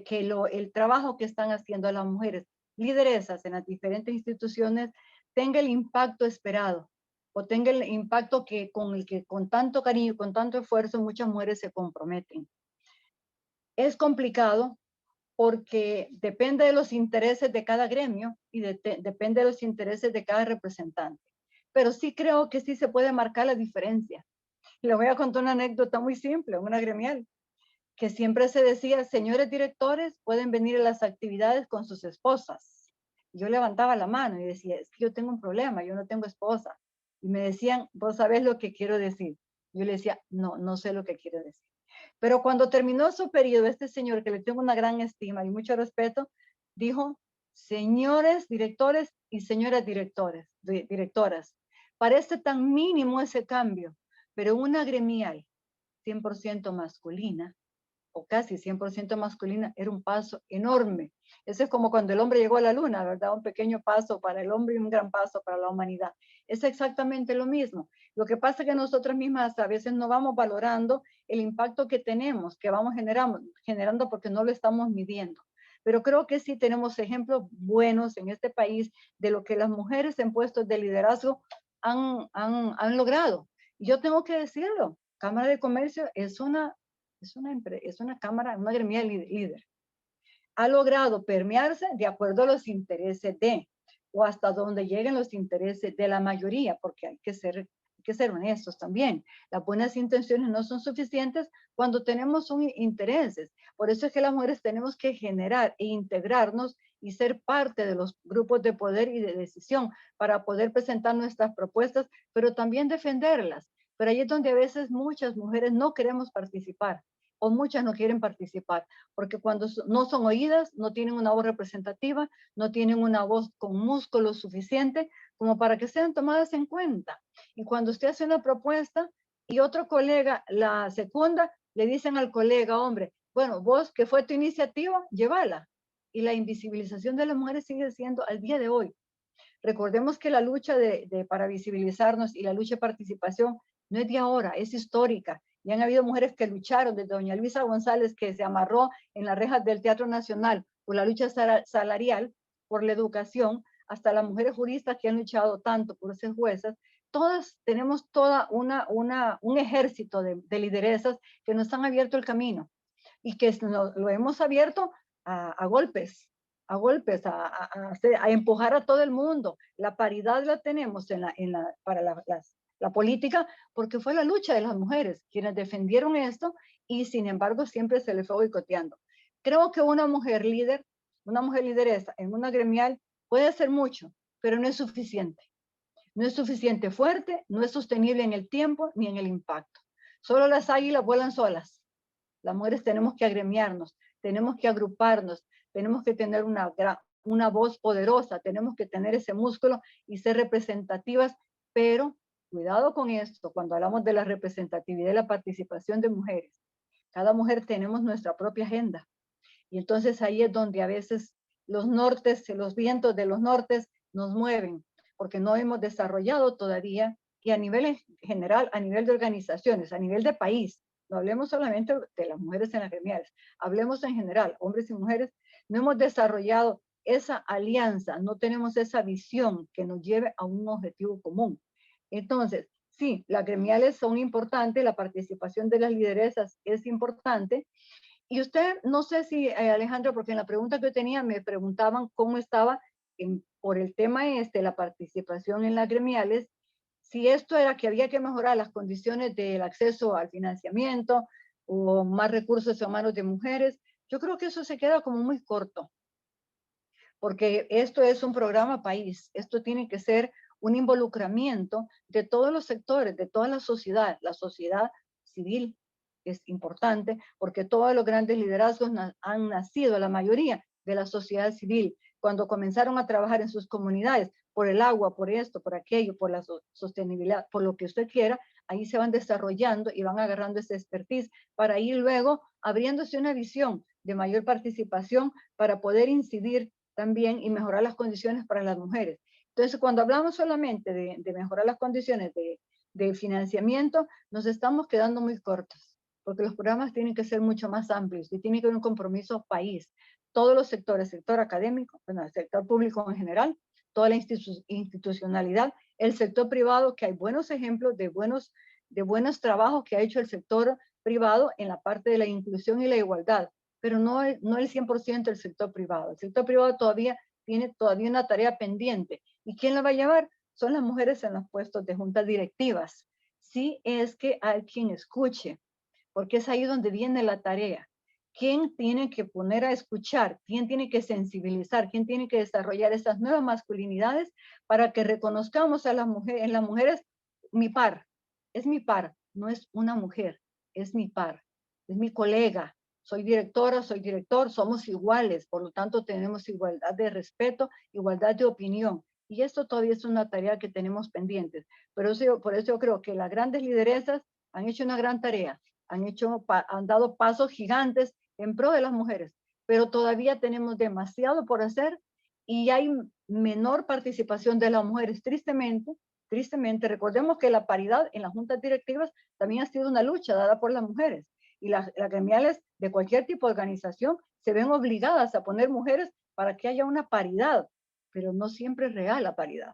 que el trabajo que están haciendo las mujeres lideresas en las diferentes instituciones tenga el impacto esperado o tenga el impacto con el que con tanto cariño, con tanto esfuerzo muchas mujeres se comprometen. Es complicado porque depende de los intereses de cada gremio y depende de los intereses de cada representante. Pero sí creo que sí se puede marcar la diferencia. Le voy a contar una anécdota muy simple, una gremial, que siempre se decía, señores directores, pueden venir a las actividades con sus esposas. Yo levantaba la mano y decía, es que yo tengo un problema, yo no tengo esposa. Y me decían, vos sabés lo que quiero decir. Yo le decía, no, no sé lo que quiero decir. Pero cuando terminó su periodo, este señor, que le tengo una gran estima y mucho respeto, dijo, señores directores y señoras directoras, parece tan mínimo ese cambio, pero una gremial 100% masculina, o casi 100% masculina, era un paso enorme. Eso es como cuando el hombre llegó a la luna, ¿verdad? Un pequeño paso para el hombre y un gran paso para la humanidad. Es exactamente lo mismo. Lo que pasa es que nosotras mismas a veces no vamos valorando el impacto que tenemos, que vamos generando porque no lo estamos midiendo. Pero creo que sí tenemos ejemplos buenos en este país de lo que las mujeres en puestos de liderazgo han logrado. Y yo tengo que decirlo, Cámara de Comercio es una cámara, una gremial líder. Ha logrado permearse de acuerdo a los intereses o hasta donde lleguen los intereses de la mayoría, porque hay que ser honestos también. Las buenas intenciones no son suficientes cuando tenemos intereses. Por eso es que las mujeres tenemos que generar e integrarnos y ser parte de los grupos de poder y de decisión para poder presentar nuestras propuestas, pero también defenderlas. Pero ahí es donde a veces muchas mujeres no queremos participar o muchas no quieren participar, porque cuando no son oídas, no tienen una voz representativa, no tienen una voz con músculo suficiente como para que sean tomadas en cuenta. Y cuando usted hace una propuesta y otro colega la secunda, le dicen al colega, hombre, bueno, vos que fue tu iniciativa, llévala. Y la invisibilización de las mujeres sigue siendo al día de hoy. Recordemos que la lucha para visibilizarnos y la lucha de participación no es de ahora, es histórica. Y han habido mujeres que lucharon, desde doña Luisa González, que se amarró en las rejas del Teatro Nacional por la lucha salarial, por la educación, hasta las mujeres juristas que han luchado tanto por ser juezas. Todas tenemos un ejército de lideresas que nos han abierto el camino y que lo hemos abierto a golpes, a empujar a todo el mundo. La paridad la tenemos para la política porque fue la lucha de las mujeres quienes defendieron esto y sin embargo siempre se le fue boicoteando. Creo que una mujer lideresa en una gremial puede hacer mucho, pero no es suficiente. No es suficiente fuerte, no es sostenible en el tiempo ni en el impacto. Solo las águilas vuelan solas. Las mujeres tenemos que agremiarnos, tenemos que agruparnos, tenemos que tener una voz poderosa, tenemos que tener ese músculo y ser representativas, pero cuidado con esto, cuando hablamos de la representatividad y la participación de mujeres. Cada mujer tenemos nuestra propia agenda. Y entonces ahí es donde a veces los vientos de los nortes nos mueven, porque no hemos desarrollado todavía, y a nivel general, a nivel de organizaciones, a nivel de país, no hablemos solamente de las mujeres en las gremiales, hablemos en general, hombres y mujeres, no hemos desarrollado esa alianza, no tenemos esa visión que nos lleve a un objetivo común. Entonces, sí, las gremiales son importantes, la participación de las lideresas es importante. Y usted, no sé si, Alejandro, porque en la pregunta que yo tenía me preguntaban cómo estaba por el tema la participación en las gremiales, si esto era que había que mejorar las condiciones del acceso al financiamiento o más recursos en manos de mujeres. Yo creo que eso se queda como muy corto, porque esto es un programa país, esto tiene que ser un involucramiento de todos los sectores, de toda la sociedad civil es importante, porque todos los grandes liderazgos han nacido, la mayoría de la sociedad civil, cuando comenzaron a trabajar en sus comunidades, por el agua, por esto, por aquello, por la sostenibilidad, por lo que usted quiera, ahí se van desarrollando y van agarrando ese expertise para ir luego abriéndose una visión de mayor participación para poder incidir también y mejorar las condiciones para las mujeres. Entonces, cuando hablamos solamente de mejorar las condiciones de financiamiento, nos estamos quedando muy cortos, porque los programas tienen que ser mucho más amplios y tiene que haber un compromiso país. Todos los sectores, sector académico, bueno, el sector público en general, toda la institucionalidad, el sector privado, que hay buenos ejemplos de buenos trabajos que ha hecho el sector privado en la parte de la inclusión y la igualdad. pero no el 100% del sector privado. El sector privado tiene todavía una tarea pendiente. ¿Y quién la va a llevar? Son las mujeres en los puestos de juntas directivas. Sí, es que hay quien escuche, porque es ahí donde viene la tarea. ¿Quién tiene que poner a escuchar? ¿Quién tiene que sensibilizar? ¿Quién tiene que desarrollar esas nuevas masculinidades para que reconozcamos a las mujeres, en las mujeres, mi par? Es mi par, no es una mujer, es mi par, es mi colega. Soy directora, soy director, somos iguales, por lo tanto tenemos igualdad de respeto, igualdad de opinión. Y esto todavía es una tarea que tenemos pendientes. Por eso yo creo que las grandes lideresas han hecho una gran tarea, han dado pasos gigantes en pro de las mujeres, pero todavía tenemos demasiado por hacer y hay menor participación de las mujeres, tristemente. Recordemos que la paridad en las juntas directivas también ha sido una lucha dada por las mujeres, y las gremiales de cualquier tipo de organización se ven obligadas a poner mujeres para que haya una paridad, pero no siempre es real la paridad,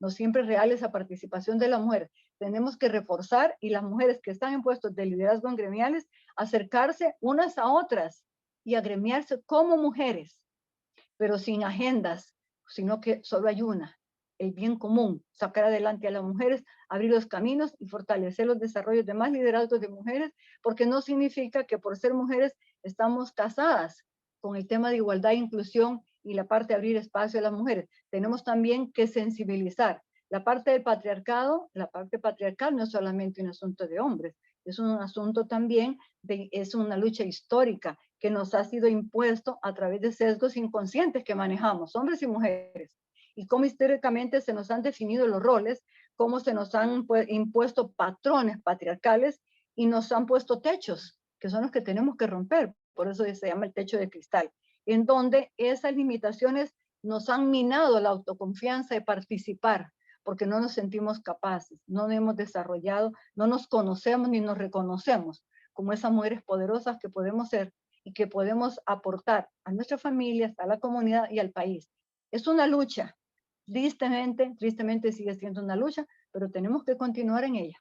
no siempre es real esa participación de las mujeres. Tenemos que reforzar, y las mujeres que están en puestos de liderazgo en gremiales, acercarse unas a otras y agremiarse como mujeres, pero sin agendas, sino que solo hay una: el bien común, sacar adelante a las mujeres, abrir los caminos y fortalecer los desarrollos de más liderazgos de mujeres, porque no significa que por ser mujeres estamos casadas con el tema de igualdad e inclusión y la parte de abrir espacio a las mujeres. Tenemos también que sensibilizar. La parte del patriarcado, la parte patriarcal no es solamente un asunto de hombres, es un asunto también, es una lucha histórica que nos ha sido impuesto a través de sesgos inconscientes que manejamos, hombres y mujeres, y cómo históricamente se nos han definido los roles, cómo se nos han impuesto patrones patriarcales y nos han puesto techos, que son los que tenemos que romper. Por eso se llama el techo de cristal, en donde esas limitaciones nos han minado la autoconfianza de participar, porque no nos sentimos capaces, no nos hemos desarrollado, no nos conocemos ni nos reconocemos como esas mujeres poderosas que podemos ser y que podemos aportar a nuestras familias, a la comunidad y al país. Es una lucha, tristemente sigue siendo una lucha, pero tenemos que continuar en ella.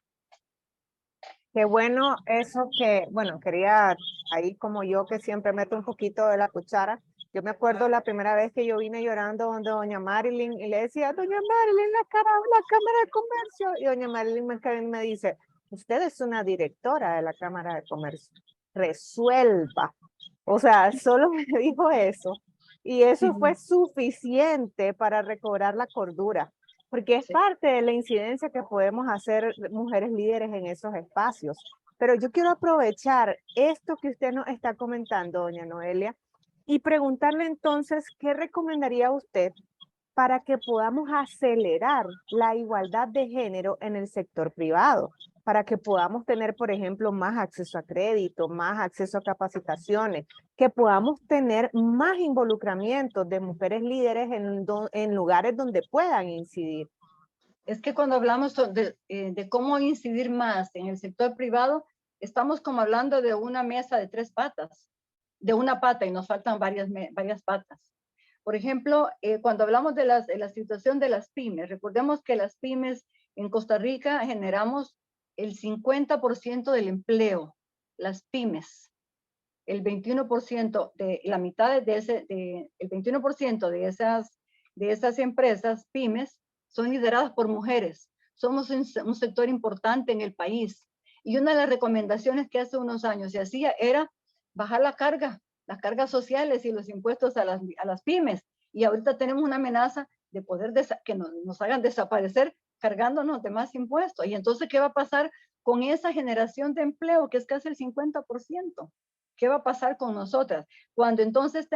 Qué bueno eso que, bueno, quería, ahí como yo que siempre meto un poquito de la cuchara. Yo me acuerdo la primera vez que yo vine llorando donde doña Marilyn y le decía: doña Marilyn, la Cámara de Comercio. Y doña Marilyn me dice: usted es una directora de la Cámara de Comercio, resuelva. O sea, solo me dijo eso. Y eso fue suficiente para recobrar la cordura, porque es parte de la incidencia que podemos hacer mujeres líderes en esos espacios. Pero yo quiero aprovechar esto que usted nos está comentando, doña Noelia, y preguntarle entonces, ¿qué recomendaría usted para que podamos acelerar la igualdad de género en el sector privado? Para que podamos tener, por ejemplo, más acceso a crédito, más acceso a capacitaciones, que podamos tener más involucramiento de mujeres líderes en lugares donde puedan incidir. Es que cuando hablamos de cómo incidir más en el sector privado, estamos como hablando de una mesa de 3 patas, de una pata, y nos faltan varias patas. Por ejemplo, cuando hablamos de la situación de las pymes, recordemos que las pymes en Costa Rica generamos el 50% del empleo, las pymes. El 21% de la mitad el 21% de esas empresas pymes son lideradas por mujeres. Somos un sector importante en el país. Y una de las recomendaciones que hace unos años se hacía era bajar las cargas sociales y los impuestos a las pymes. Y ahorita tenemos una amenaza de poder que nos hagan desaparecer cargándonos de más impuestos. Y entonces, ¿qué va a pasar con esa generación de empleo que es casi el 50%? ¿Qué va a pasar con nosotras? Cuando entonces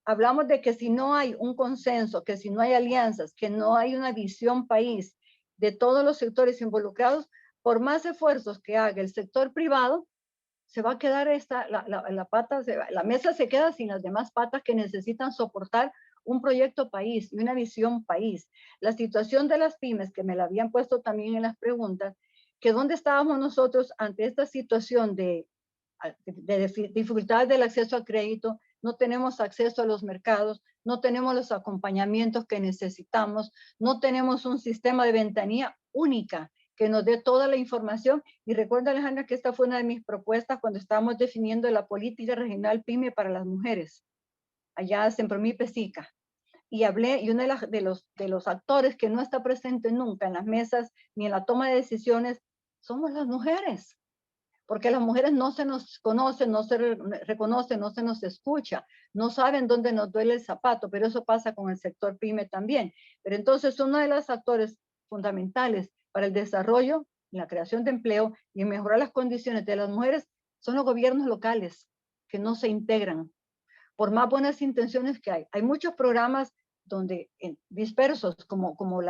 hablamos de que si no hay un consenso, que si no hay alianzas, que no hay una visión país de todos los sectores involucrados, por más esfuerzos que haga el sector privado, se va a quedar la mesa se queda sin las demás patas que necesitan soportar un proyecto país y una visión país. La situación de las pymes, que me la habían puesto también en las preguntas, que dónde estábamos nosotros ante esta situación de dificultades del acceso al crédito, no tenemos acceso a los mercados, no tenemos los acompañamientos que necesitamos, no tenemos un sistema de ventanilla única que nos dé toda la información. Y recuerda, Alejandra, que esta fue una de mis propuestas cuando estábamos definiendo la política regional PYME para las mujeres, allá en Sempromí Pesica. Y hablé, y uno de los actores que no está presente nunca en las mesas ni en la toma de decisiones somos las mujeres, porque las mujeres no se nos conocen, no se reconocen, no se nos escucha, no saben dónde nos duele el zapato, pero eso pasa con el sector PYME también. Pero entonces uno de los actores fundamentales para el desarrollo, la creación de empleo y mejorar las condiciones de las mujeres son los gobiernos locales que no se integran, por más buenas intenciones que hay. Hay muchos programas donde dispersos, como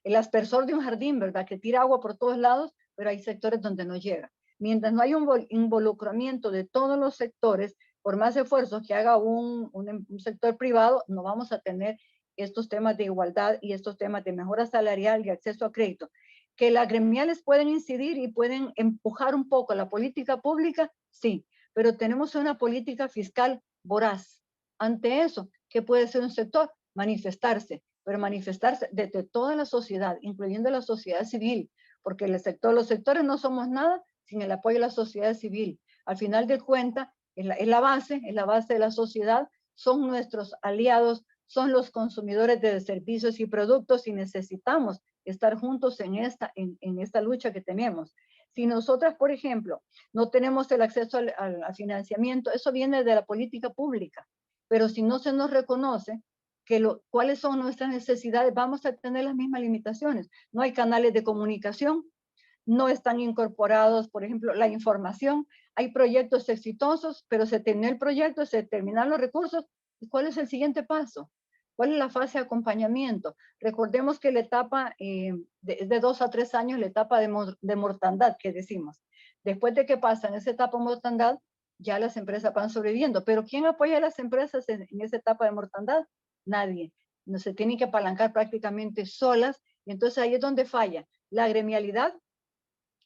el aspersor de un jardín, ¿verdad? Que tira agua por todos lados, pero hay sectores donde no llega. Mientras no hay un involucramiento de todos los sectores, por más esfuerzos que haga un sector privado, no vamos a tener estos temas de igualdad y estos temas de mejora salarial y acceso a crédito. Que las gremiales pueden incidir y pueden empujar un poco la política pública, sí, pero tenemos una política fiscal voraz. Ante eso, ¿qué puede ser un sector? Manifestarse, pero manifestarse desde toda la sociedad, incluyendo la sociedad civil, porque los sectores no somos nada sin el apoyo de la sociedad civil. Al final de cuentas, es la base de la sociedad, son nuestros aliados, son los consumidores de servicios y productos y necesitamos estar juntos en esta lucha que tenemos. Si nosotras, por ejemplo, no tenemos el acceso al financiamiento, eso viene de la política pública, pero si no se nos reconoce cuáles son nuestras necesidades, vamos a tener las mismas limitaciones. No hay canales de comunicación, no están incorporados, por ejemplo, la información. Hay proyectos exitosos, pero se terminó el proyecto, se terminaron los recursos. ¿Y cuál es el siguiente paso? ¿Cuál es la fase de acompañamiento? Recordemos que la etapa es de 2 a 3 años, la etapa de mortandad que decimos. Después de que pasan esa etapa de mortandad, ya las empresas van sobreviviendo. Pero ¿quién apoya a las empresas en esa etapa de mortandad? Nadie. No se tienen que apalancar prácticamente solas. Y entonces ahí es donde falla la gremialidad,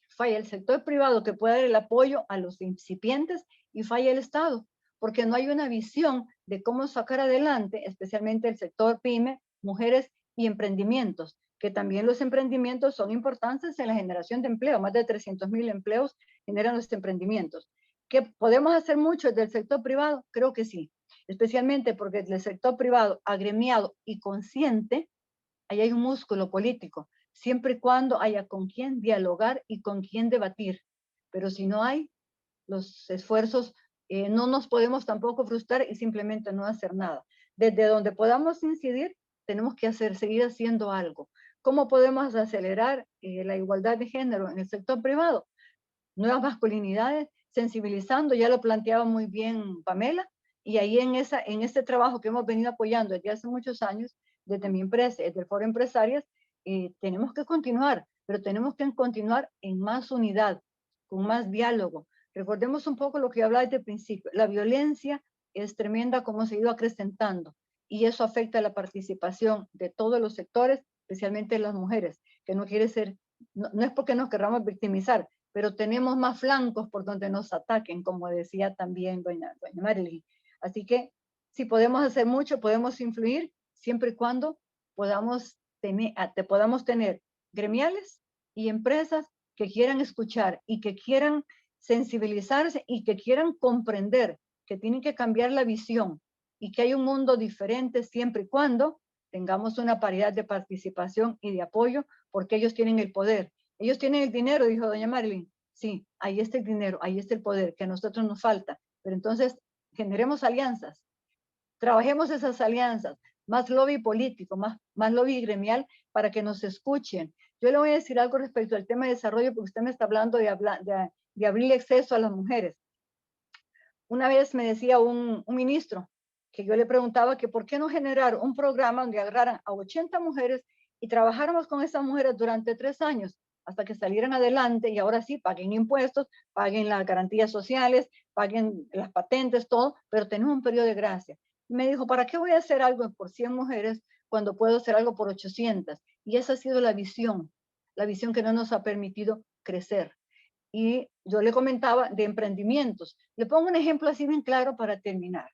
falla el sector privado que puede dar el apoyo a los incipientes y falla el Estado, porque no hay una visión de cómo sacar adelante, especialmente el sector PYME, mujeres y emprendimientos, que también los emprendimientos son importantes en la generación de empleo. Más de 300,000 empleos generan los emprendimientos. ¿Que podemos hacer mucho del sector privado? Creo que sí, especialmente porque el sector privado agremiado y consciente, ahí hay un músculo político, siempre y cuando haya con quién dialogar y con quién debatir. Pero si no hay, los esfuerzos no nos podemos tampoco frustrar y simplemente no hacer nada. Desde donde podamos incidir, tenemos que seguir haciendo algo. ¿Cómo podemos acelerar la igualdad de género en el sector privado? Nuevas masculinidades, sensibilizando, ya lo planteaba muy bien Pamela, y ahí en este trabajo que hemos venido apoyando desde hace muchos años, desde mi empresa, desde el Foro Empresarias, tenemos que continuar, pero tenemos que continuar en más unidad, con más diálogo. Recordemos un poco lo que hablaba desde el principio. La violencia es tremenda como se ha ido acrecentando y eso afecta la participación de todos los sectores, especialmente las mujeres, que no quiere ser, no es porque nos querramos victimizar, pero tenemos más flancos por donde nos ataquen, como decía también doña Marilyn. Así que si podemos hacer mucho, podemos influir, siempre y cuando podamos tener gremiales y empresas que quieran escuchar y que quieran sensibilizarse y que quieran comprender que tienen que cambiar la visión y que hay un mundo diferente siempre y cuando tengamos una paridad de participación y de apoyo, porque ellos tienen el poder. Ellos tienen el dinero, dijo doña Marilyn. Sí, ahí está el dinero, ahí está el poder, que a nosotros nos falta. Pero entonces generemos alianzas, trabajemos esas alianzas, más lobby político, más lobby gremial para que nos escuchen. Yo le voy a decir algo respecto al tema de desarrollo, porque usted me está hablando de abrir acceso a las mujeres. Una vez me decía un ministro que yo le preguntaba que por qué no generar un programa donde agarraran a 80 mujeres y trabajáramos con esas mujeres durante 3 años hasta que salieran adelante y ahora sí paguen impuestos, paguen las garantías sociales, paguen las patentes, todo, pero tenemos un periodo de gracia. Y me dijo, ¿para qué voy a hacer algo por 100 mujeres cuando puedo hacer algo por 800? Y esa ha sido la visión que no nos ha permitido crecer. Y yo le comentaba de emprendimientos. Le pongo un ejemplo así bien claro para terminar.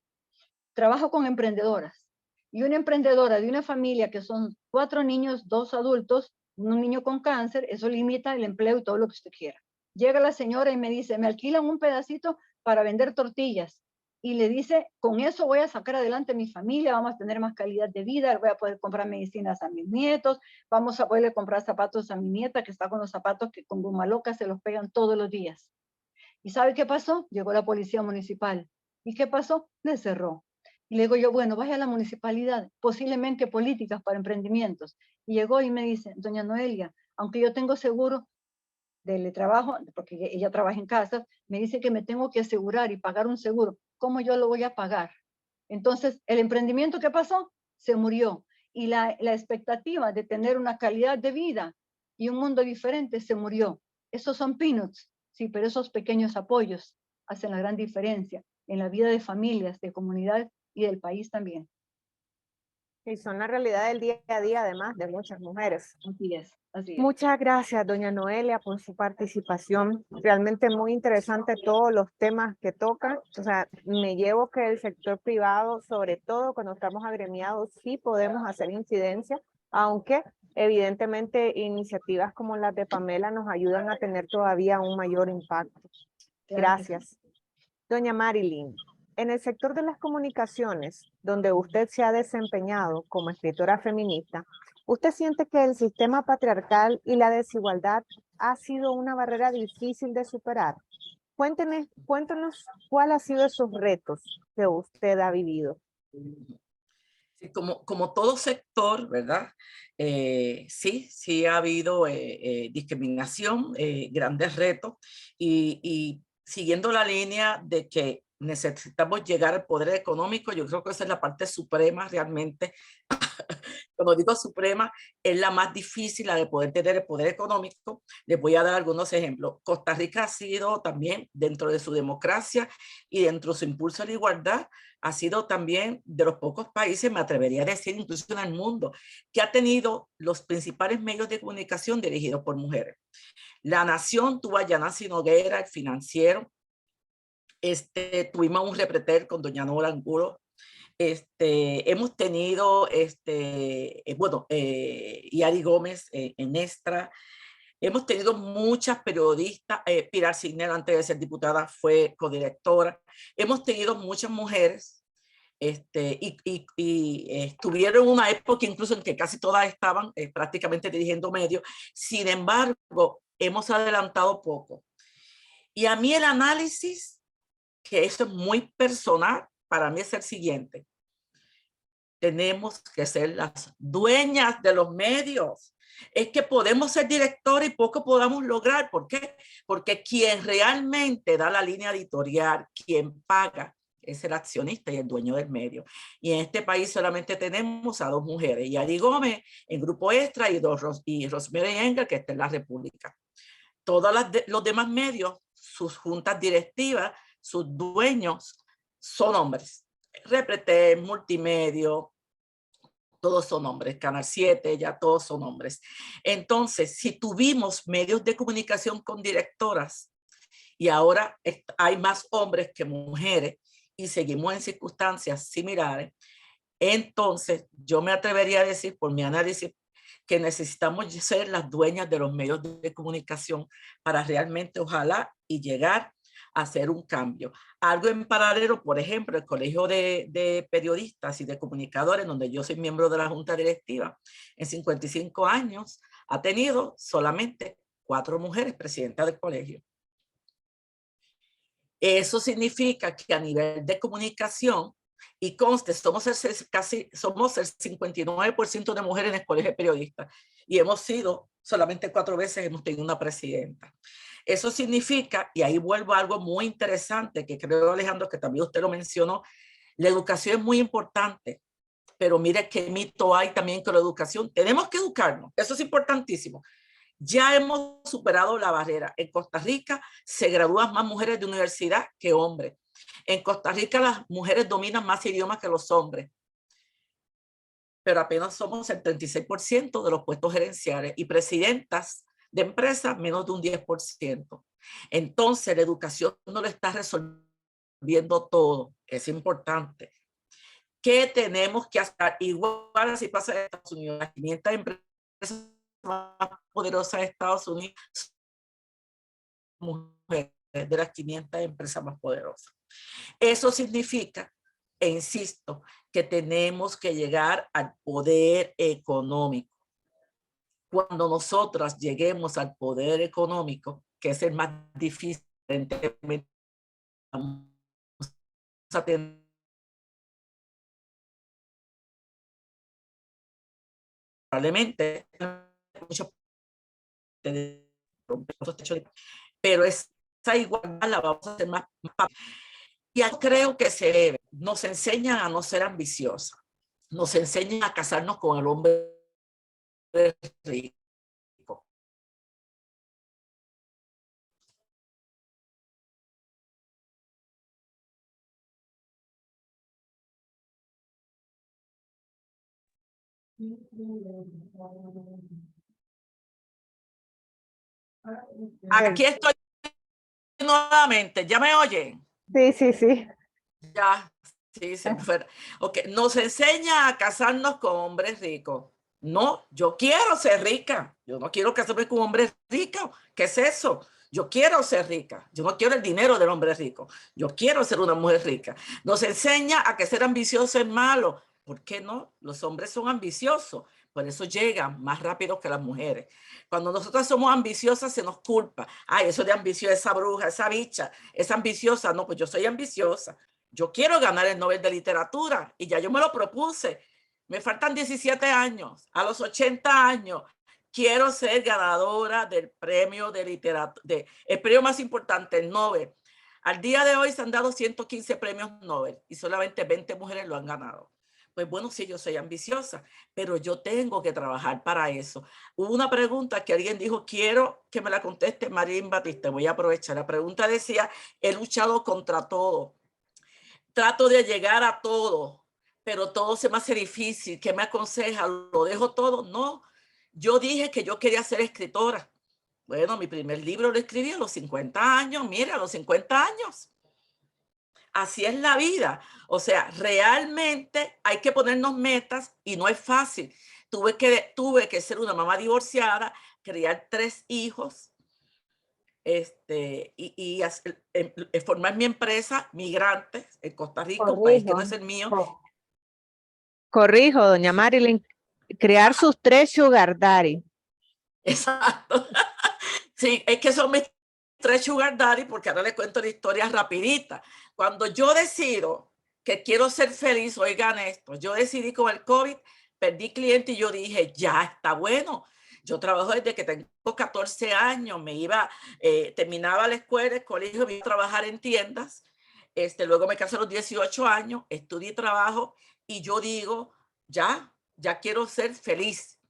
Trabajo con emprendedoras y una emprendedora de una familia que son 4 niños, 2 adultos, un niño con cáncer, eso limita el empleo y todo lo que usted quiera. Llega la señora y me dice, me alquilan un pedacito para vender tortillas. Y le dice, con eso voy a sacar adelante mi familia, vamos a tener más calidad de vida, voy a poder comprar medicinas a mis nietos, vamos a poderle comprar zapatos a mi nieta que está con los zapatos que con goma loca se los pegan todos los días. ¿Y sabe qué pasó? Llegó la policía municipal. ¿Y qué pasó? Le cerró. Y le digo yo, bueno, vaya a la municipalidad, posiblemente políticas para emprendimientos. Y llegó y me dice, doña Noelia, aunque yo tengo seguro del trabajo, porque ella trabaja en casa, me dice que me tengo que asegurar y pagar un seguro. ¿Cómo yo lo voy a pagar? Entonces, el emprendimiento, ¿qué pasó? Se murió. Y la expectativa de tener una calidad de vida y un mundo diferente se murió. Esos son peanuts, sí, pero esos pequeños apoyos hacen la gran diferencia en la vida de familias, de comunidades y del país también. Y son la realidad del día a día, además, de muchas mujeres. Así es, así es. Muchas gracias, doña Noelia, por su participación. Realmente muy interesante todos los temas que tocan. O sea, me llevo que el sector privado, sobre todo cuando estamos agremiados, sí podemos hacer incidencia, aunque evidentemente iniciativas como las de Pamela nos ayudan a tener todavía un mayor impacto. Gracias. Doña Marilyn, en el sector de las comunicaciones, donde usted se ha desempeñado como escritora feminista, ¿usted siente que el sistema patriarcal y la desigualdad ha sido una barrera difícil de superar? Cuéntenos cuál ha sido esos retos que usted ha vivido. Sí, como todo sector, ¿verdad? Sí ha habido discriminación, grandes retos y siguiendo la línea de que necesitamos llegar al poder económico, yo creo que esa es la parte suprema realmente. Cuando digo suprema, es la más difícil, la de poder tener el poder económico. Les voy a dar algunos ejemplos. Costa Rica ha sido también, dentro de su democracia y dentro de su impulso a la igualdad, ha sido también de los pocos países, me atrevería a decir, incluso en el mundo, que ha tenido los principales medios de comunicación dirigidos por mujeres. La Nación tuvo a Yanasi Noguera, el financiero. Tuvimos un repretel con doña Nora Angulo. Hemos tenido, Yari Gómez en Extra. Hemos tenido muchas periodistas. Pilar Cisner, antes de ser diputada, fue codirectora. Hemos tenido muchas mujeres estuvieron una época incluso en que casi todas estaban prácticamente dirigiendo medios. Sin embargo, hemos adelantado poco. Y a mí el análisis, que eso es muy personal, para mí es el siguiente. Tenemos que ser las dueñas de los medios. Es que podemos ser directores y poco podamos lograr. ¿Por qué? Porque quien realmente da la línea editorial, quien paga, es el accionista y el dueño del medio. Y en este país solamente tenemos a dos mujeres, Yari Gómez en Grupo Extra y Rosemary Engel, que está en La República. Todos los demás medios, sus juntas directivas, sus dueños son hombres. Repretel, Multimedio, todos son hombres. Canal 7, ya todos son hombres. Entonces, si tuvimos medios de comunicación con directoras y ahora hay más hombres que mujeres y seguimos en circunstancias similares, entonces yo me atrevería a decir por mi análisis que necesitamos ser las dueñas de los medios de comunicación para realmente, ojalá, y llegar a hacer un cambio. Algo en paralelo, por ejemplo, el Colegio de Periodistas y de Comunicadores, donde yo soy miembro de la Junta Directiva, en 55 años ha tenido solamente 4 mujeres presidentas del colegio. Eso significa que a nivel de comunicación, y conste, somos el 59% de mujeres en el colegio de periodistas y hemos sido solamente 4 veces, hemos tenido una presidenta. Eso significa, y ahí vuelvo a algo muy interesante que creo, Alejandro, que también usted lo mencionó, la educación es muy importante, pero mire qué mito hay también con la educación. Tenemos que educarnos, eso es importantísimo. Ya hemos superado la barrera. En Costa Rica se gradúan más mujeres de universidad que hombres. En Costa Rica las mujeres dominan más idiomas que los hombres. Pero apenas somos el 36% de los puestos gerenciales y presidentas de empresas menos de un 10%. Entonces la educación no lo está resolviendo todo. Es importante. ¿Qué tenemos que hacer? Igual así pasa en Estados Unidos. Las 500 empresas más poderosas de Estados Unidos son mujeres, de las 500 empresas más poderosas. Eso significa, e insisto, que tenemos que llegar al poder económico. Cuando nosotras lleguemos al poder económico, que es el más difícil, vamos a tener probablemente mucho, pero esa igualdad la vamos a hacer más. Y yo creo que se debe, nos enseñan a no ser ambiciosas, nos enseñan a casarnos con el hombre rico. Aquí estoy nuevamente, ¿ya me oyen? Sí, sí, sí. Ya, sí, se me fue. Ok, nos enseña a casarnos con hombres ricos. No, yo quiero ser rica. Yo no quiero casarme con un hombre rico. ¿Qué es eso? Yo quiero ser rica. Yo no quiero el dinero del hombre rico. Yo quiero ser una mujer rica. Nos enseña a que ser ambicioso es malo. ¿Por qué no? Los hombres son ambiciosos. Por eso llegan más rápido que las mujeres. Cuando nosotras somos ambiciosas se nos culpa. Ay, eso de ambiciosa, esa bruja, esa bicha, es ambiciosa. No, pues yo soy ambiciosa. Yo quiero ganar el Nobel de Literatura y ya yo me lo propuse. Me faltan 17 años. A los 80 años quiero ser ganadora del premio de literatura, el premio más importante, el Nobel. Al día de hoy se han dado 115 premios Nobel y solamente 20 mujeres lo han ganado. Pues bueno, sí, yo soy ambiciosa, pero yo tengo que trabajar para eso. Hubo una pregunta que alguien dijo, quiero que me la conteste Marín Batista. Voy a aprovechar. La pregunta decía, he luchado contra todo. Trato de llegar a todo, pero todo se me hace difícil. ¿Qué me aconseja? ¿Lo dejo todo? No. Yo dije que yo quería ser escritora. Bueno, mi primer libro lo escribí a los 50 años. Mira, a los 50 años. Así es la vida. O sea, realmente hay que ponernos metas y no es fácil. Tuve que ser una mamá divorciada, criar 3 hijos, y formar mi empresa Migrantes en Costa Rica, un país que no es el mío. Corrijo, doña Marilyn, crear sus 3 sugar daddy. Exacto. Sí, es que son mis 3 sugar daddy, porque ahora les cuento la historia rapidita. Cuando yo decido que quiero ser feliz, oigan esto, yo decidí con el COVID, perdí cliente y yo dije, ya está bueno. Yo trabajo desde que tengo 14 años, terminaba la escuela, el colegio, me iba a trabajar en tiendas, luego me casé a los 18 años, estudié trabajo y yo digo, ya quiero ser feliz.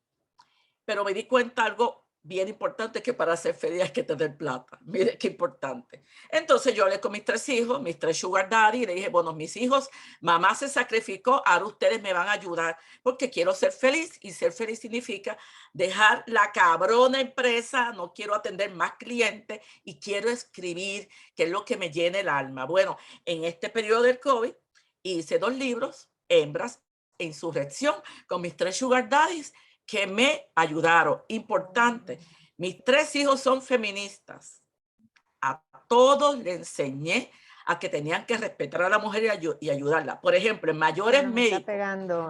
Pero me di cuenta algo bien importante, que para ser feliz hay que tener plata. Mire qué importante. Entonces yo hablé con mis 3 hijos, mis 3 sugar daddy, y le dije, bueno, mis hijos, mamá se sacrificó, ahora ustedes me van a ayudar porque quiero ser feliz, y ser feliz significa dejar la cabrona empresa, no quiero atender más clientes y quiero escribir, que es lo que me llena el alma. Bueno, en este periodo del COVID hice 2 libros, Hembras e Insurrección, con mis 3 sugar daddies, que me ayudaron. Importante, mis 3 hijos son feministas. A todos les enseñé a que tenían que respetar a la mujer y ayudarla. Por ejemplo, el mayor es médico.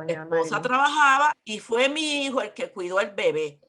Mi esposa trabajaba y fue mi hijo el que cuidó el bebé.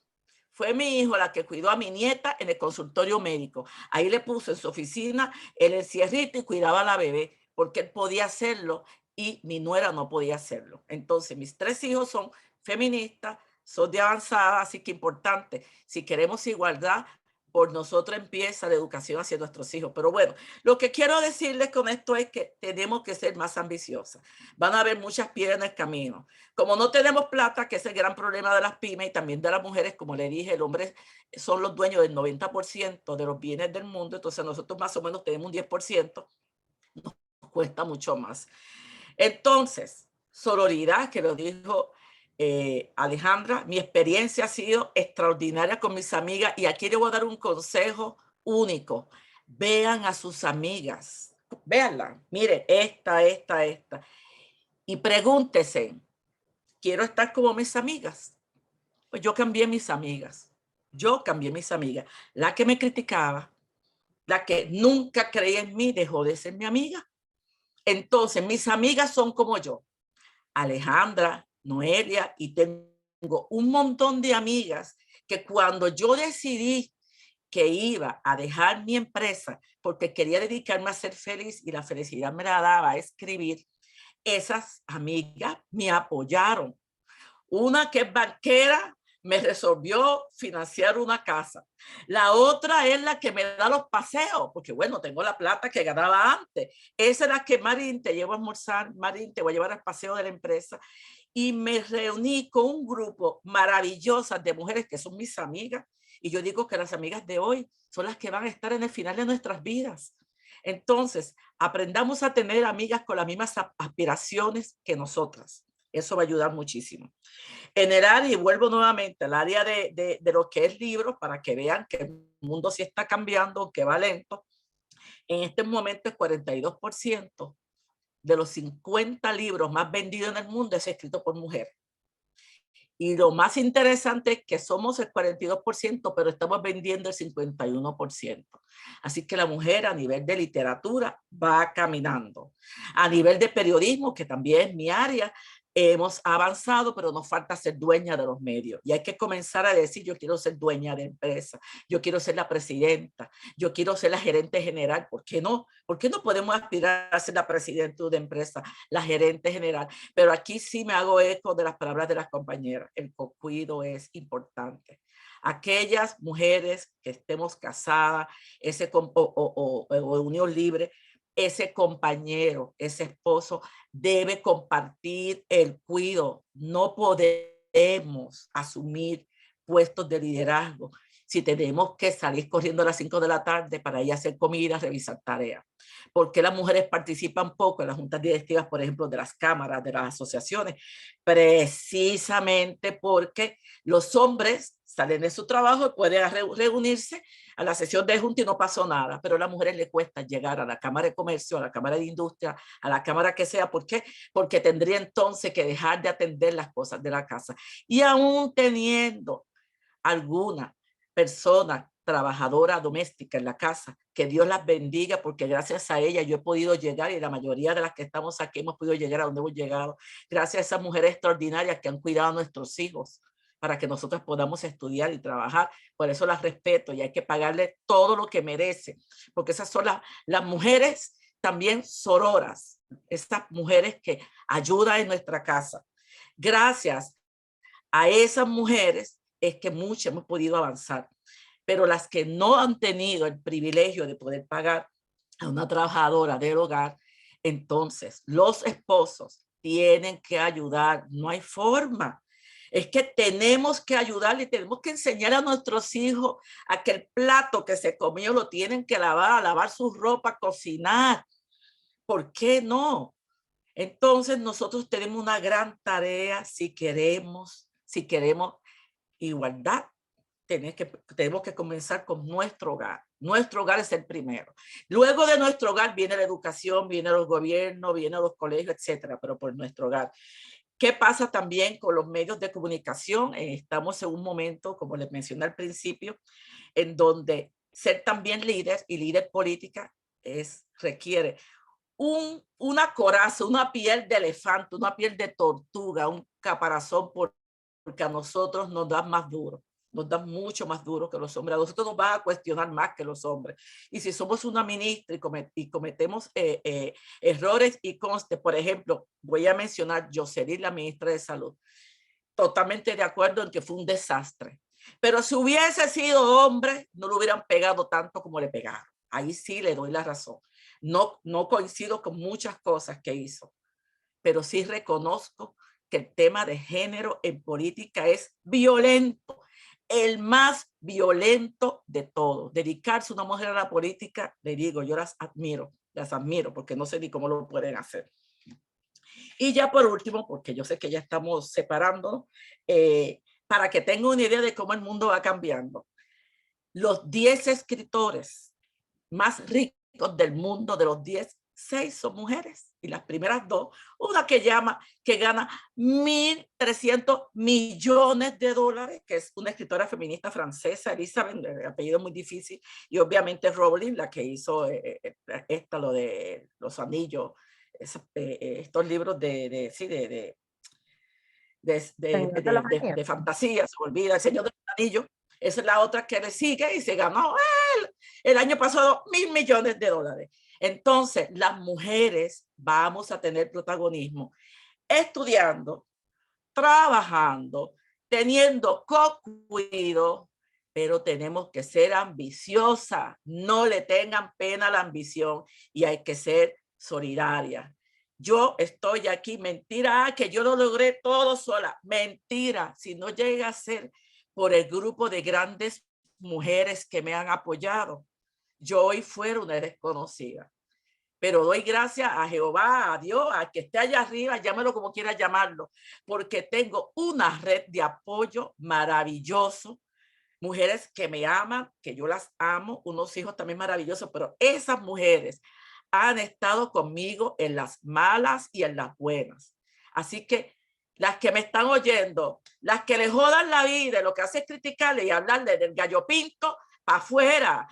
Fue mi hijo la que cuidó a mi nieta en el consultorio médico. Ahí le puso en su oficina el encierrito y cuidaba a la bebé, porque él podía hacerlo y mi nuera no podía hacerlo. Entonces, mis 3 hijos son feministas, son de avanzada, así que importante, si queremos igualdad, por nosotros empieza la educación hacia nuestros hijos. Pero bueno, lo que quiero decirles con esto es que tenemos que ser más ambiciosas. Van a haber muchas piedras en el camino. Como no tenemos plata, que es el gran problema de las pymes y también de las mujeres, como le dije, el hombre son los dueños del 90% de los bienes del mundo, entonces nosotros más o menos tenemos un 10%, nos cuesta mucho más. Entonces, sororidad, que lo dijo Alejandra, mi experiencia ha sido extraordinaria con mis amigas, y aquí les voy a dar un consejo único. Vean a sus amigas, véanla, miren, esta, y pregúntense, ¿quiero estar como mis amigas? Pues yo cambié mis amigas. Yo cambié mis amigas. La que me criticaba, la que nunca creía en mí, dejó de ser mi amiga. Entonces, mis amigas son como yo. Alejandra, Noelia, y tengo un montón de amigas que cuando yo decidí que iba a dejar mi empresa porque quería dedicarme a ser feliz y la felicidad me la daba a escribir, esas amigas me apoyaron. Una que es banquera me resolvió financiar una casa. La otra es la que me da los paseos, porque bueno, tengo la plata que ganaba antes. Esa es la que, Marín, te llevo a almorzar, Marín, te voy a llevar al paseo de la empresa. Y me reuní con un grupo maravilloso de mujeres que son mis amigas. Y yo digo que las amigas de hoy son las que van a estar en el final de nuestras vidas. Entonces, aprendamos a tener amigas con las mismas aspiraciones que nosotras. Eso va a ayudar muchísimo. En el área, y vuelvo nuevamente al área de lo que es libros, para que vean que el mundo sí está cambiando, que va lento. En este momento el 42% de los 50 libros más vendidos en el mundo es escrito por mujeres. Y lo más interesante es que somos el 42%, pero estamos vendiendo el 51%. Así que la mujer a nivel de literatura va caminando. A nivel de periodismo, que también es mi área, hemos avanzado, pero nos falta ser dueña de los medios. Y hay que comenzar a decir, yo quiero ser dueña de empresa, yo quiero ser la presidenta, yo quiero ser la gerente general. ¿Por qué no? ¿Por qué no podemos aspirar a ser la presidenta de una empresa, la gerente general? Pero aquí sí me hago eco de las palabras de las compañeras. El cocuido es importante. Aquellas mujeres que estemos casadas, o unión libre, ese compañero, ese esposo debe compartir el cuidado. No podemos asumir puestos de liderazgo si tenemos que salir corriendo a las 5 de la tarde para ir a hacer comida, revisar tareas. ¿Por qué las mujeres participan poco en las juntas directivas, por ejemplo, de las cámaras, de las asociaciones? Precisamente porque los hombres salen de su trabajo y pueden reunirse a la sesión de junta y no pasó nada, pero a las mujeres les cuesta llegar a la Cámara de Comercio, a la Cámara de Industria, a la Cámara que sea. ¿Por qué? Porque tendría entonces que dejar de atender las cosas de la casa. Y aún teniendo alguna persona trabajadora doméstica en la casa, que Dios las bendiga, porque gracias a ella yo he podido llegar, y la mayoría de las que estamos aquí hemos podido llegar a donde hemos llegado, gracias a esas mujeres extraordinarias que han cuidado a nuestros hijos para que nosotros podamos estudiar y trabajar. Por eso las respeto y hay que pagarle todo lo que merece, porque esas son las mujeres también sororas, estas mujeres que ayudan en nuestra casa. Gracias a esas mujeres es que mucho hemos podido avanzar, pero las que no han tenido el privilegio de poder pagar a una trabajadora del hogar, entonces los esposos tienen que ayudar, no hay forma. Es que tenemos que ayudarle y tenemos que enseñar a nuestros hijos a que el plato que se comió lo tienen que lavar, lavar su ropa, cocinar. ¿Por qué no? Entonces nosotros tenemos una gran tarea si queremos igualdad. Tenemos que comenzar con nuestro hogar. Nuestro hogar es el primero. Luego de nuestro hogar viene la educación, viene los gobiernos, vienen los colegios, etcétera, pero por nuestro hogar. ¿Qué pasa también con los medios de comunicación? Estamos en un momento, como les mencioné al principio, en donde ser también líder y líder política requiere una coraza, una piel de elefante, una piel de tortuga, un caparazón, porque a nosotros nos dan más duro, nos dan mucho más duro que los hombres. A nosotros nos van a cuestionar más que los hombres. Y si somos una ministra y cometemos errores, y conste, por ejemplo, voy a mencionar Yoselin, la ministra de Salud, totalmente de acuerdo en que fue un desastre. Pero si hubiese sido hombre, no lo hubieran pegado tanto como le pegaron. Ahí sí le doy la razón. No coincido con muchas cosas que hizo, pero sí reconozco que el tema de género en política es violento, el más violento de todos. Dedicarse una mujer a la política, le digo, yo las admiro, porque no sé ni cómo lo pueden hacer. Y ya por último, porque yo sé que ya estamos separándonos, para que tengan una idea de cómo el mundo va cambiando. Los 10 escritores más ricos del mundo, de los 10 6 son mujeres y las primeras 2, una que gana $1.300 millones, que es una escritora feminista francesa, Elizabeth, de apellido muy difícil, y obviamente Rowling, la que hizo lo de los anillos, estos libros de Señor de los Anillos. fantasía, se olvida, El Señor de los Anillos. Esa es la otra que le sigue y se ganó el año pasado $1.000 millones. Entonces, las mujeres vamos a tener protagonismo estudiando, trabajando, teniendo co-cuidado, pero tenemos que ser ambiciosas. No le tengan pena a la ambición y hay que ser solidaria. Yo estoy aquí, mentira, que yo lo logré todo sola. Mentira, si no llega a ser por el grupo de grandes mujeres que me han apoyado, yo hoy fuera una desconocida. Pero doy gracias a Jehová, a Dios, a que esté allá arriba, llámelo como quiera llamarlo, porque tengo una red de apoyo maravilloso, mujeres que me aman, que yo las amo, unos hijos también maravillosos, pero esas mujeres han estado conmigo en las malas y en las buenas. Así que las que me están oyendo, las que les jodan la vida, lo que hace es criticarle y hablarle del gallo pinto para afuera,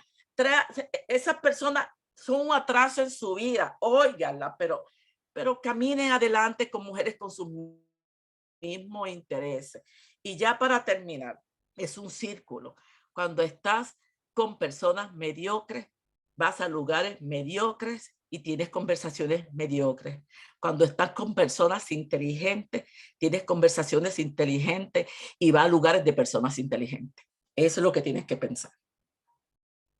esas personas son un atraso en su vida, óiganla, pero caminen adelante con mujeres con sus mismos intereses. Y ya para terminar, es un círculo. Cuando estás con personas mediocres, vas a lugares mediocres y tienes conversaciones mediocres. Cuando estás con personas inteligentes, tienes conversaciones inteligentes y vas a lugares de personas inteligentes. Eso es lo que tienes que pensar.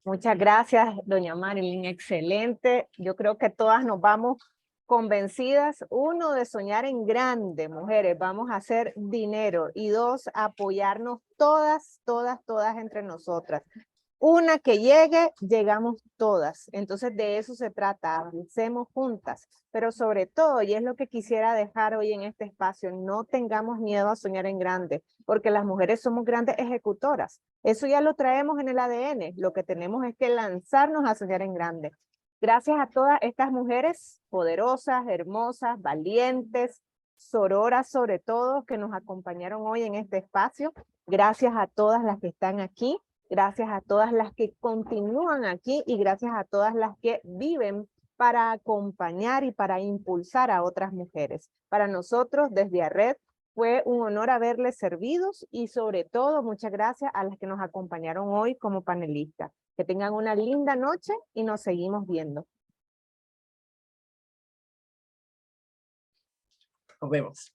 Muchas gracias, doña Marilyn, excelente. Yo creo que todas nos vamos convencidas, 1, de soñar en grande, mujeres, vamos a hacer dinero, y 2, apoyarnos todas entre nosotras. Una que llegue, llegamos todas. Entonces de eso se trata, avancemos juntas, pero sobre todo, y es lo que quisiera dejar hoy en este espacio, no tengamos miedo a soñar en grande, porque las mujeres somos grandes ejecutoras. Eso ya lo traemos en el ADN, lo que tenemos es que lanzarnos a soñar en grande. Gracias a todas estas mujeres poderosas, hermosas, valientes, sororas sobre todo, que nos acompañaron hoy en este espacio. Gracias a todas las que están aquí. Gracias a todas las que continúan aquí y gracias a todas las que viven para acompañar y para impulsar a otras mujeres. Para nosotros, desde ARRED, fue un honor haberles servidos y sobre todo muchas gracias a las que nos acompañaron hoy como panelistas. Que tengan una linda noche y nos seguimos viendo. Nos vemos.